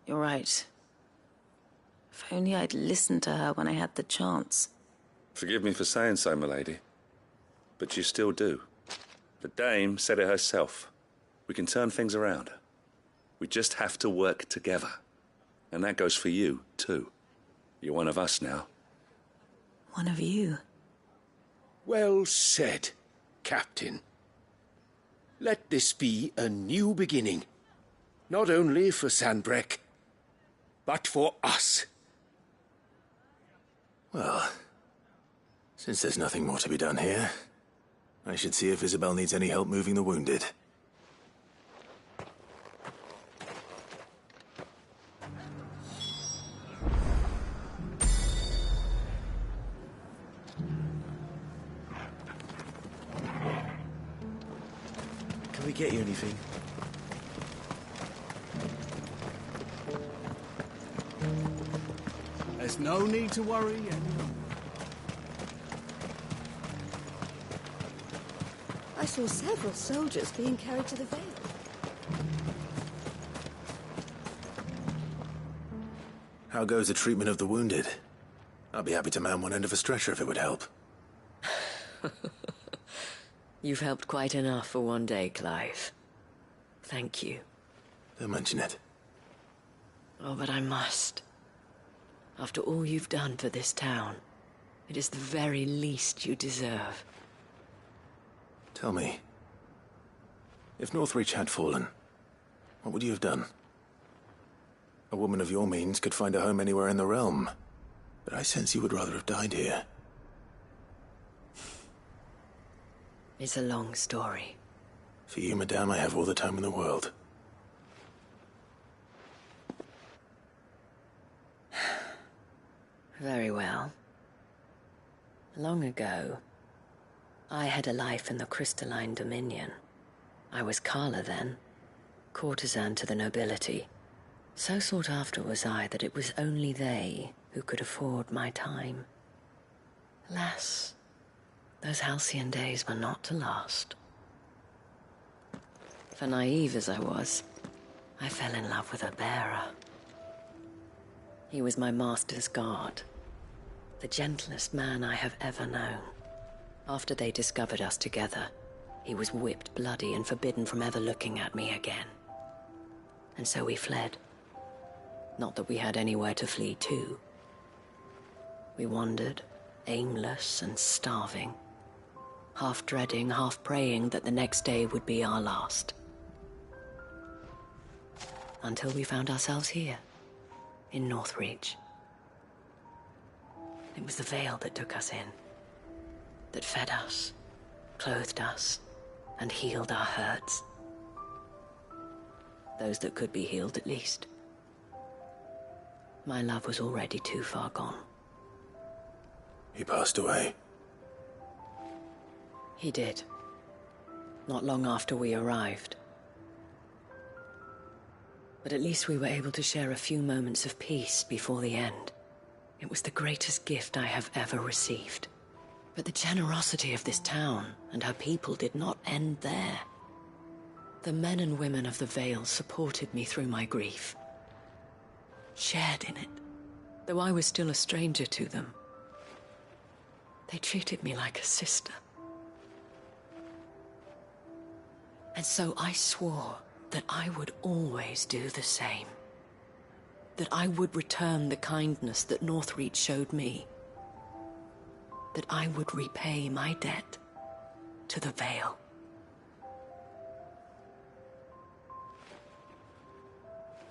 You're right. If only I'd listened to her when I had the chance. Forgive me for saying so, milady, but you still do. The Dame said it herself. We can turn things around. We just have to work together. And that goes for you, too. You're one of us now. One of you? Well said, Captain. Let this be a new beginning. Not only for Sanbreque, but for us. Well, since there's nothing more to be done here, I should see if Isabel needs any help moving the wounded. Can we get you anything? There's no need to worry any longer. I saw several soldiers being carried to the Vale. How goes the treatment of the wounded? I'll be happy to man one end of a stretcher if it would help. You've helped quite enough for one day, Clive. Thank you. Don't mention it. Oh, but I must. After all you've done for this town, it is the very least you deserve. Tell me, if Northreach had fallen, what would you have done? A woman of your means could find a home anywhere in the realm. But I sense you would rather have died here. It's a long story. For you, madame, I have all the time in the world. Very well. Long ago, I had a life in the Crystalline Dominion. I was Carla then, courtesan to the nobility. So sought after was I that it was only they who could afford my time. Alas, those halcyon days were not to last. For naive as I was, I fell in love with a bearer. He was my master's guard, the gentlest man I have ever known. After they discovered us together, he was whipped bloody and forbidden from ever looking at me again. And so we fled. Not that we had anywhere to flee to. We wandered, aimless and starving, half dreading, half praying that the next day would be our last. Until we found ourselves here, in Northreach. It was the veil that took us in, that fed us, clothed us, and healed our hurts. Those that could be healed, at least. My love was already too far gone. He passed away. He did. Not long after we arrived. But at least we were able to share a few moments of peace before the end. It was the greatest gift I have ever received. But the generosity of this town and her people did not end there. The men and women of the Vale supported me through my grief. Shared in it, though I was still a stranger to them. They treated me like a sister. And so I swore that I would always do the same. That I would return the kindness that Northreach showed me. That I would repay my debt to the Vale.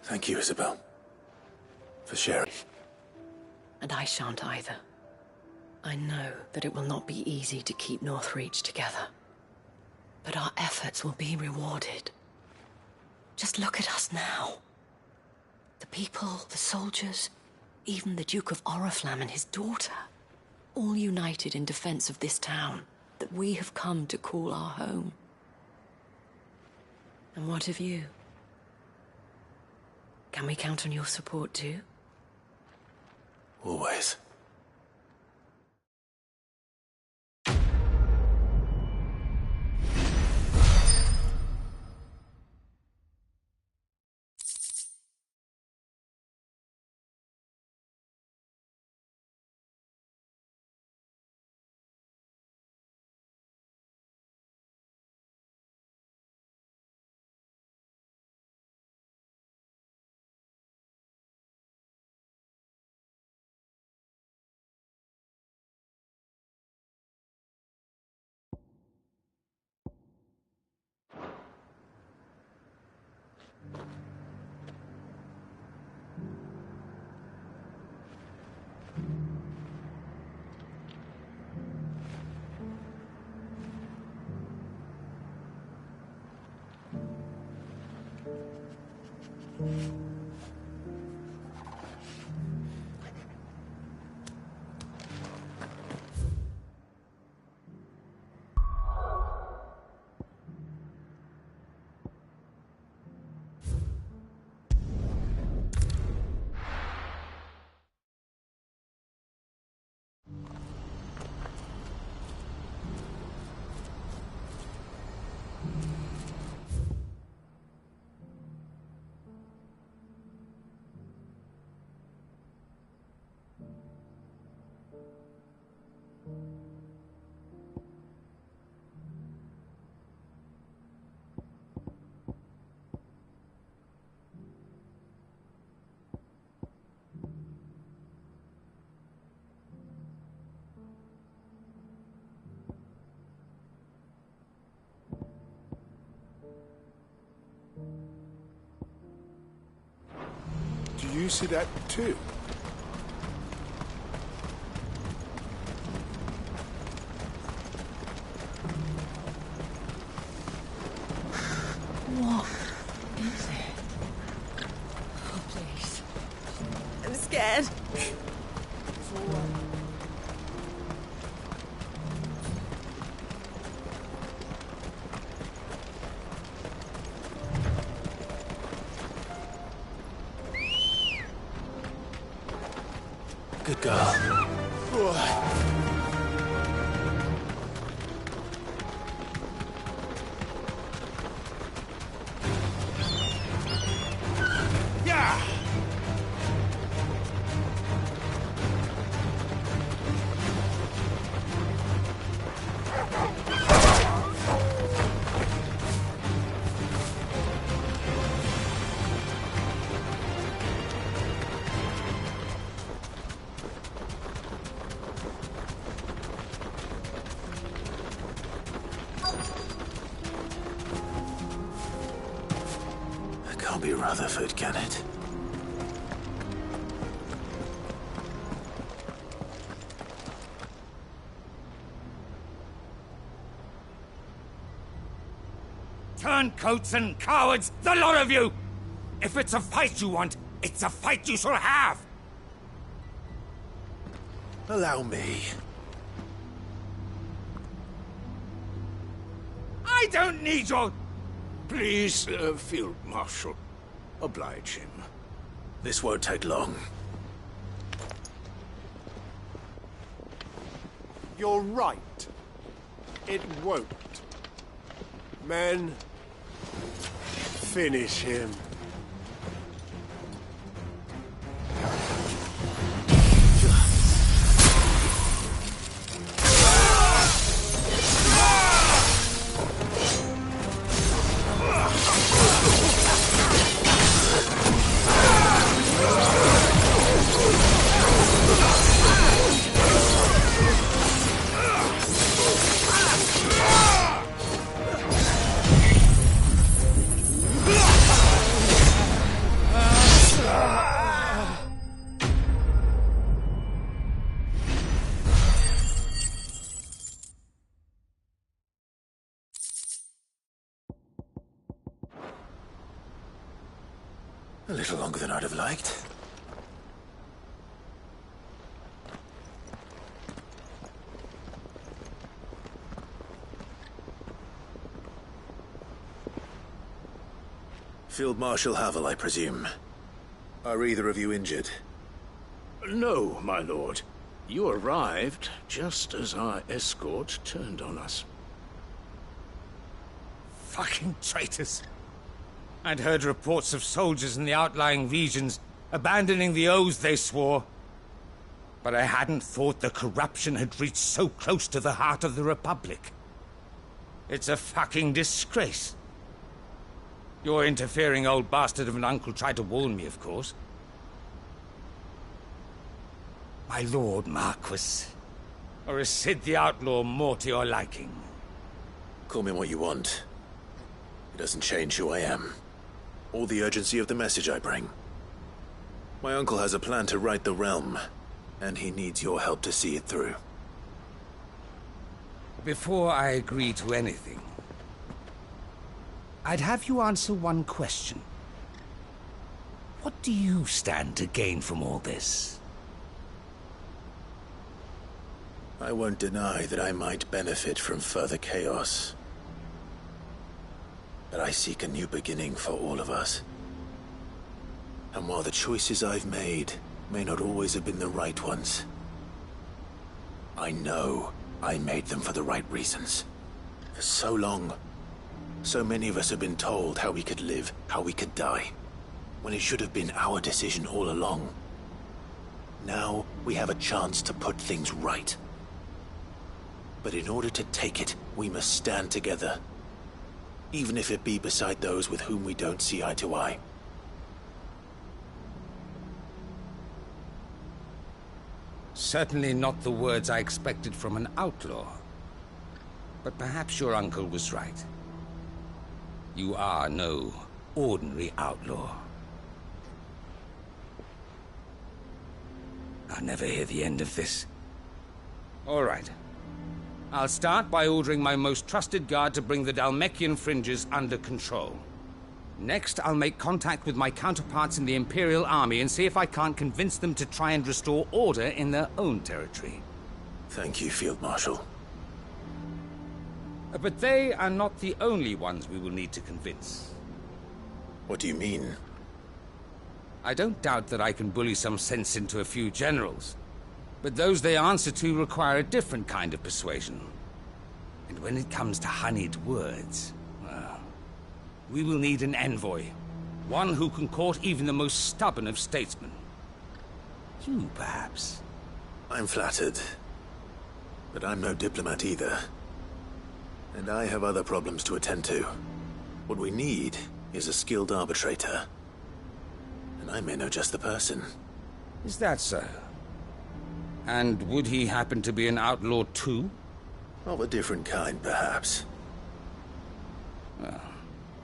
Thank you, Isabel. For sharing. And I shan't either. I know that it will not be easy to keep Northreach together. But our efforts will be rewarded. Just look at us now. The people, the soldiers, even the Duke of Oriflamme and his daughter, all united in defense of this town that we have come to call our home. And what of you? Can we count on your support too? Always. you see that too? What is it? Oh, please. I'm scared. It's all right. Good girl. Yeah! It can't be Rutherford, can it? Turncoats and cowards, the lot of you! If it's a fight you want, it's a fight you shall have! Allow me. I don't need your... Please, Field Marshal, oblige him. This won't take long. You're right. It won't. Men, finish him. A little longer than I'd have liked. Field Marshal Havel, I presume. Are either of you injured? No, my lord. You arrived just as our escort turned on us. Fucking traitors. I'd heard reports of soldiers in the outlying regions abandoning the oaths they swore. But I hadn't thought the corruption had reached so close to the heart of the Republic. It's a fucking disgrace. Your interfering old bastard of an uncle tried to warn me, of course. My lord Marquis. Or is Sid the Outlaw more to your liking? Call me what you want. It doesn't change who I am. Or the urgency of the message I bring. My uncle has a plan to right the realm, and he needs your help to see it through. Before I agree to anything, I'd have you answer one question. What do you stand to gain from all this? I won't deny that I might benefit from further chaos. But I seek a new beginning for all of us. And while the choices I've made may not always have been the right ones, I know I made them for the right reasons. For so long, so many of us have been told how we could live, how we could die, when it should have been our decision all along. Now we have a chance to put things right. But in order to take it, we must stand together. Even if it be beside those with whom we don't see eye to eye. Certainly not the words I expected from an outlaw. But perhaps your uncle was right. You are no ordinary outlaw. I'll never hear the end of this. All right. I'll start by ordering my most trusted guard to bring the Dalmekian fringes under control. Next, I'll make contact with my counterparts in the Imperial Army and see if I can't convince them to try and restore order in their own territory. Thank you, Field Marshal. But they are not the only ones we will need to convince. What do you mean? I don't doubt that I can bully some sense into a few generals, but those they answer to require a different kind of persuasion. And when it comes to honeyed words, well, we will need an envoy. One who can court even the most stubborn of statesmen. You, perhaps? I'm flattered. But I'm no diplomat either. And I have other problems to attend to. What we need is a skilled arbitrator. And I may know just the person. Is that so? And would he happen to be an outlaw too? Of a different kind, perhaps. Well,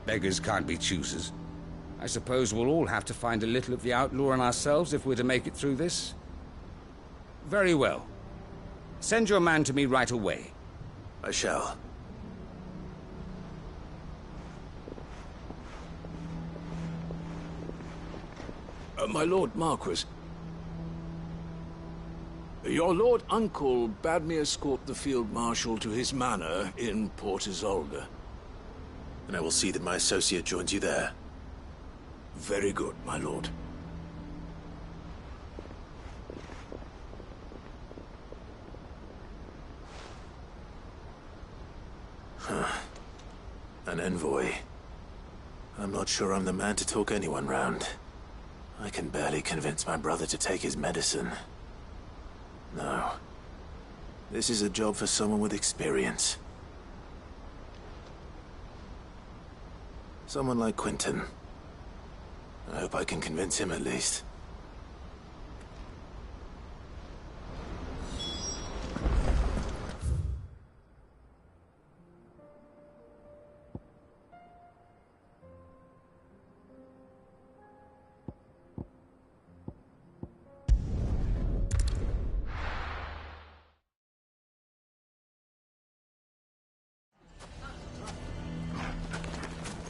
beggars can't be choosers. I suppose we'll all have to find a little of the outlaw in ourselves if we're to make it through this. Very well. Send your man to me right away. I shall. My Lord Marquis, your Lord Uncle bade me escort the Field Marshal to his manor in Port Isolde. And I will see that my associate joins you there. Very good, my lord. An envoy. I'm not sure I'm the man to talk anyone round. I can barely convince my brother to take his medicine. No. This is a job for someone with experience. Someone like Quentin. I hope I can convince him at least.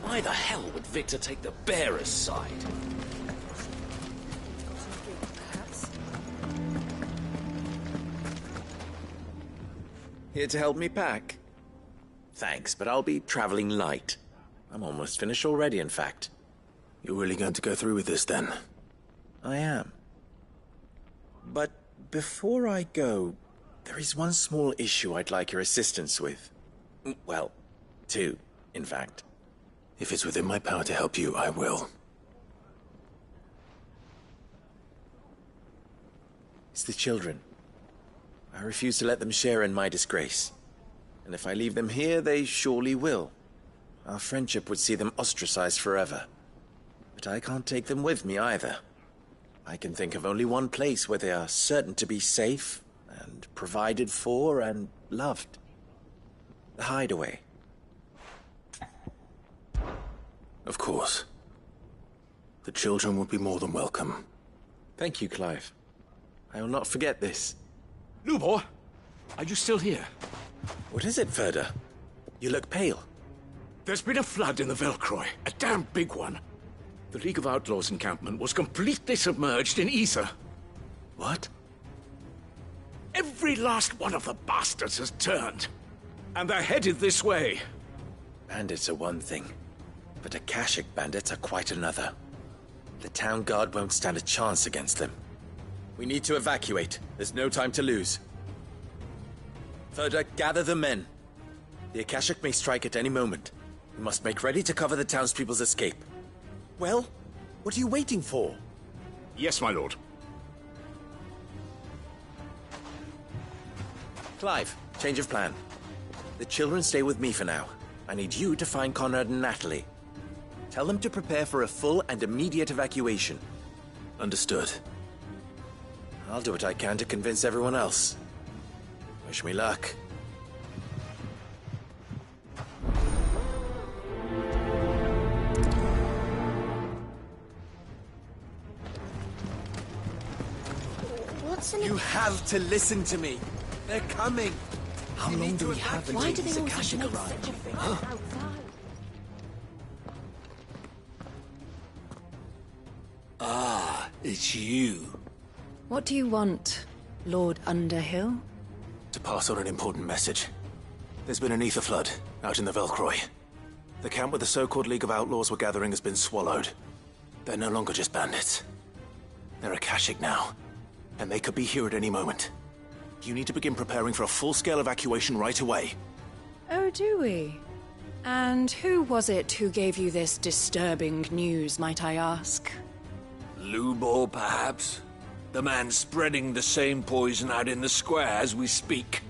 Why the hell would Victor take the bearer's side? Here to help me pack? Thanks, but I'll be traveling light. I'm almost finished already, in fact. You're really going to go through with this, then? I am. But before I go, there is one small issue I'd like your assistance with. Well, two, in fact. If it's within my power to help you, I will. It's the children. I refuse to let them share in my disgrace. And if I leave them here, they surely will. Our friendship would see them ostracized forever. But I can't take them with me either. I can think of only one place where they are certain to be safe, and provided for, and loved. The Hideaway. Of course. The children would be more than welcome. Thank you, Clive. I will not forget this. Lubor, are you still here? What is it, Ferda? You look pale. There's been a flood in the Velcroy, a damn big one. The League of Outlaws encampment was completely submerged in ether. What? Every last one of the bastards has turned. And they're headed this way. Bandits are one thing, but Akashic bandits are quite another. The town guard won't stand a chance against them. We need to evacuate. There's no time to lose. Ferda, gather the men. The Akashic may strike at any moment. We must make ready to cover the townspeople's escape. Well, what are you waiting for? Yes, my lord. Clive, change of plan. The children stay with me for now. I need you to find Conrad and Natalie. Tell them to prepare for a full and immediate evacuation. Understood. I'll do what I can to convince everyone else. Wish me luck. What's in it? You have to listen to me. They're coming. How long do we have Why until do they these always Akashic make arrive? such a fuss outside? Ah, it's you. What do you want, Lord Underhill? To pass on an important message. There's been an ether flood out in the Velcroy. The camp where the so-called League of Outlaws were gathering has been swallowed. They're no longer just bandits. They're Akashic now, and they could be here at any moment. You need to begin preparing for a full-scale evacuation right away. Oh, do we? And who was it who gave you this disturbing news, might I ask? Lubor, perhaps? The man spreading the same poison out in the square as we speak.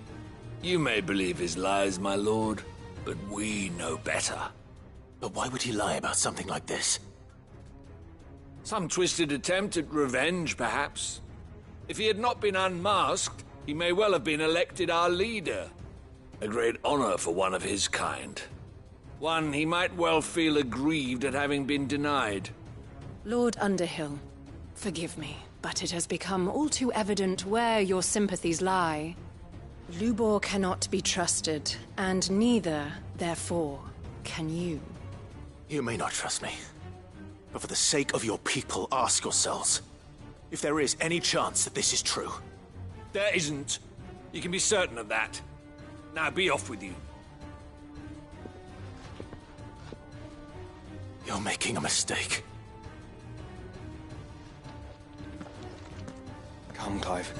You may believe his lies, my lord, but we know better. But why would he lie about something like this? Some twisted attempt at revenge, perhaps. If he had not been unmasked, he may well have been elected our leader. A great honor for one of his kind. One he might well feel aggrieved at having been denied. Lord Underhill, forgive me, but it has become all too evident where your sympathies lie. Lubor cannot be trusted, and neither, therefore, can you. You may not trust me, but for the sake of your people, ask yourselves if there is any chance that this is true. There isn't. You can be certain of that. Now be off with you. You're making a mistake. Come, Clive.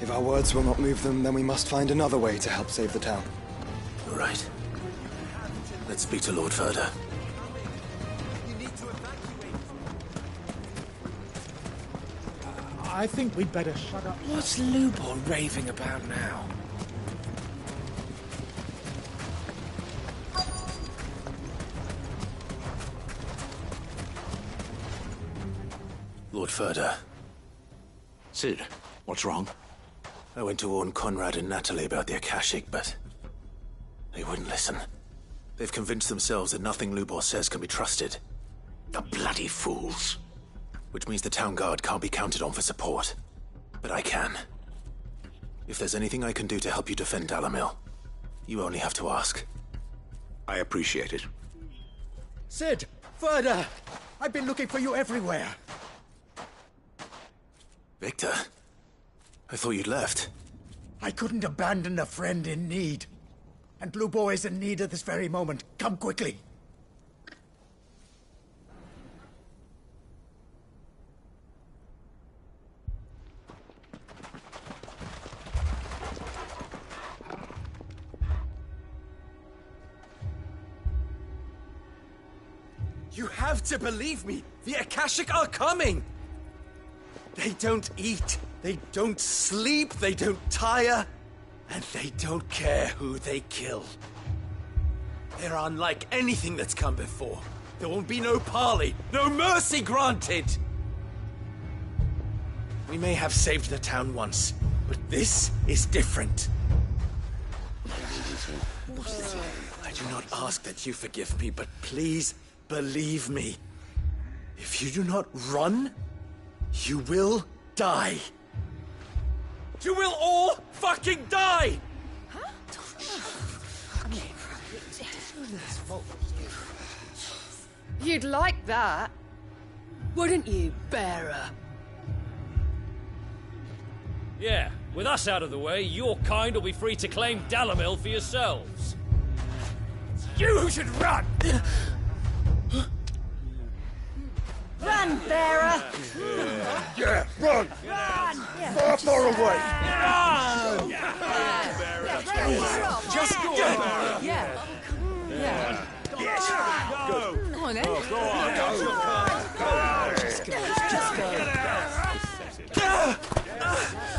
If our words will not move them, then we must find another way to help save the town. You're right. Let's speak to Lord Verda. I think we'd better shut up. What's Lubor raving about now? Lord Verda. Sid, what's wrong? I went to warn Conrad and Natalie about the Akashic, but they wouldn't listen. They've convinced themselves that nothing Lubor says can be trusted. The bloody fools. Which means the town guard can't be counted on for support. But I can. If there's anything I can do to help you defend Dalamil, you only have to ask. I appreciate it. Sid! Verda! I've been looking for you everywhere. Victor, I thought you'd left. I couldn't abandon a friend in need. And Lubor is in need at this very moment. Come quickly. You have to believe me! The Akashic are coming! They don't eat, they don't sleep, they don't tire, and they don't care who they kill. They're unlike anything that's come before. There won't be no parley, no mercy granted! We may have saved the town once, but this is different. I do not ask that you forgive me, but please believe me. If you do not run, you will die. You will all fucking die! You'd like that, wouldn't you, bearer? Yeah, with us out of the way, your kind will be free to claim Dalamil for yourselves. You should run! Run, bearer! Yeah, run! Run! Far, far away! Run! Just go! Yeah. Yeah. Yes. Go. Come on, then. Go on. Go. Just go.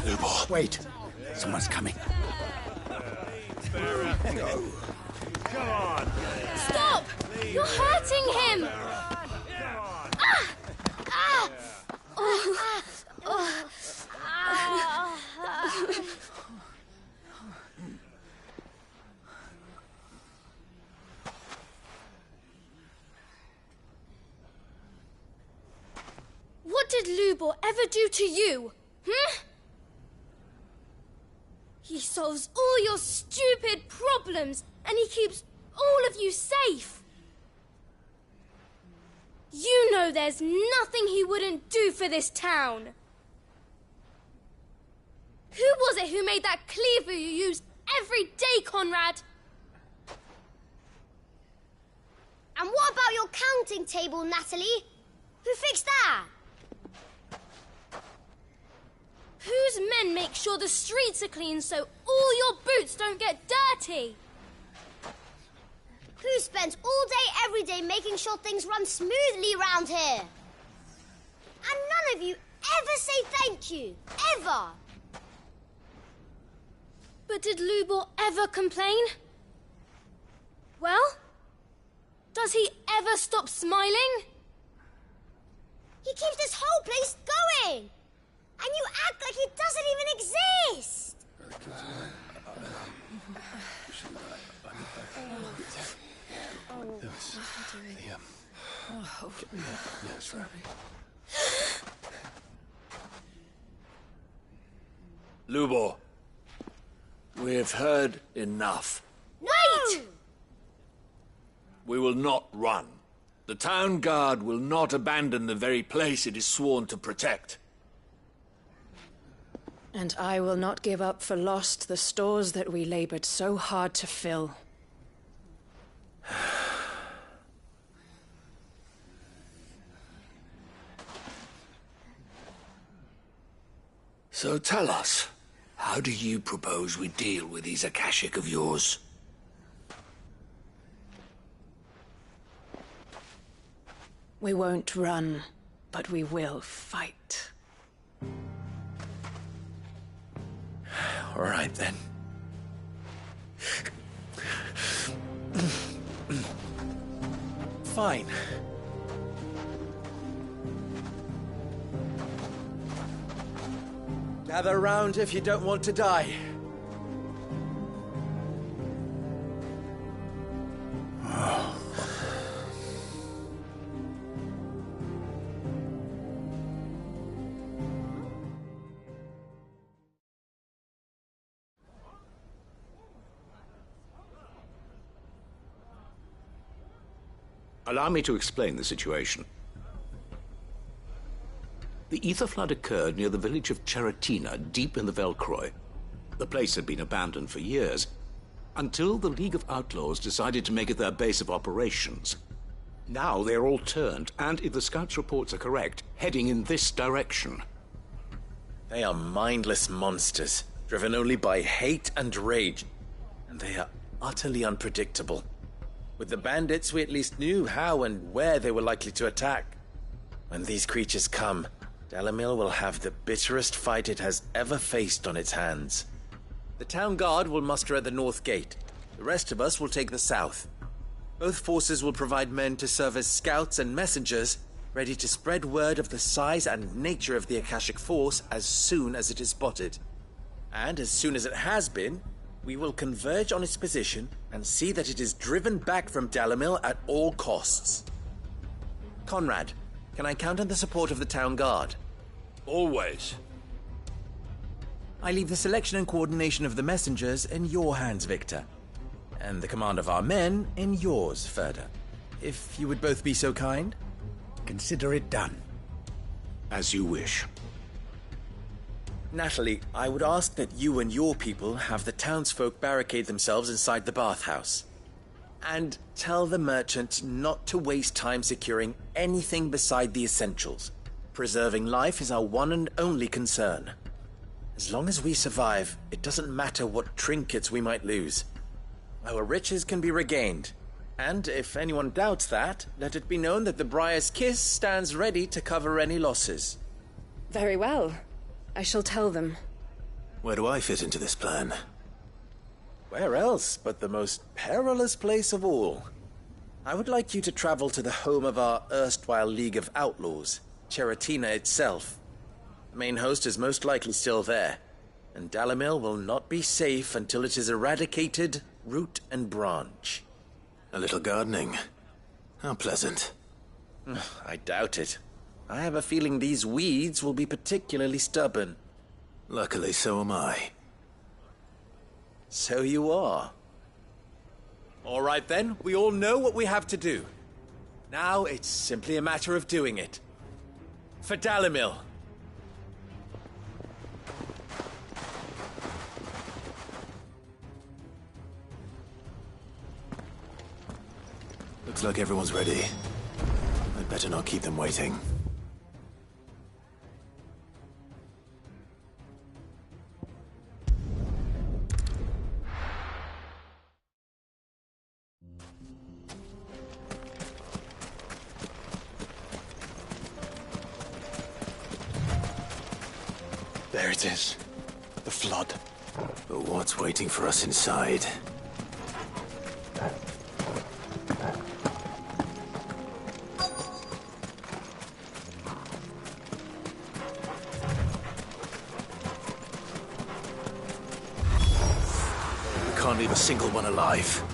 Lubor. Wait. Someone's coming. Go. Come on. Stop! You're hurting him! What did Lubor ever do to you? Hmm? He solves all your stupid problems, and he keeps all of you safe. You know there's nothing he wouldn't do for this town. Who was it who made that cleaver you use every day, Conrad? And what about your counting table, Natalie? Who fixed that? Whose men make sure the streets are clean so all your boots don't get dirty? Who spends all day, every day making sure things run smoothly round here? And none of you ever say thank you. Ever. But did Lubor ever complain? Well, does he ever stop smiling? He keeps this whole place going. And you act like it doesn't even exist. Lubor, we've heard enough. Wait! We will not run. The town guard will not abandon the very place it is sworn to protect. And I will not give up for lost the stores that we labored so hard to fill. So tell us, how do you propose we deal with these Akashic of yours? We won't run, but we will fight. All right, then. Fine. Gather round if you don't want to die. Allow me to explain the situation. The ether flood occurred near the village of Cheratina, deep in the Velcroy. The place had been abandoned for years, until the League of Outlaws decided to make it their base of operations. Now they're all turned, and if the scouts' reports are correct, heading in this direction. They are mindless monsters, driven only by hate and rage, and they are utterly unpredictable. With the bandits, we at least knew how and where they were likely to attack. When these creatures come, Dalamil will have the bitterest fight it has ever faced on its hands. The town guard will muster at the north gate. The rest of us will take the south. Both forces will provide men to serve as scouts and messengers, ready to spread word of the size and nature of the Akashic force as soon as it is spotted. And as soon as it has been, we will converge on its position and see that it is driven back from Dalamil at all costs. Conrad, can I count on the support of the town guard? Always. I leave the selection and coordination of the messengers in your hands, Victor. And the command of our men in yours, Ferda. If you would both be so kind. Consider it done. As you wish. Natalie, I would ask that you and your people have the townsfolk barricade themselves inside the bathhouse. And tell the merchant not to waste time securing anything beside the essentials. Preserving life is our one and only concern. As long as we survive, it doesn't matter what trinkets we might lose. Our riches can be regained. And if anyone doubts that, let it be known that the Briar's Kiss stands ready to cover any losses. Very well. I shall tell them. Where do I fit into this plan? Where else but the most perilous place of all? I would like you to travel to the home of our erstwhile League of Outlaws, Cheratina itself. The main host is most likely still there, and Dalamil will not be safe until it is eradicated, root and branch. A little gardening. How pleasant. I doubt it. I have a feeling these weeds will be particularly stubborn. Luckily, so am I. So you are. All right then, we all know what we have to do. Now it's simply a matter of doing it. For Dalimil. Looks like everyone's ready. I'd better not keep them waiting. There it is. The flood. But what's waiting for us inside? We can't leave a single one alive.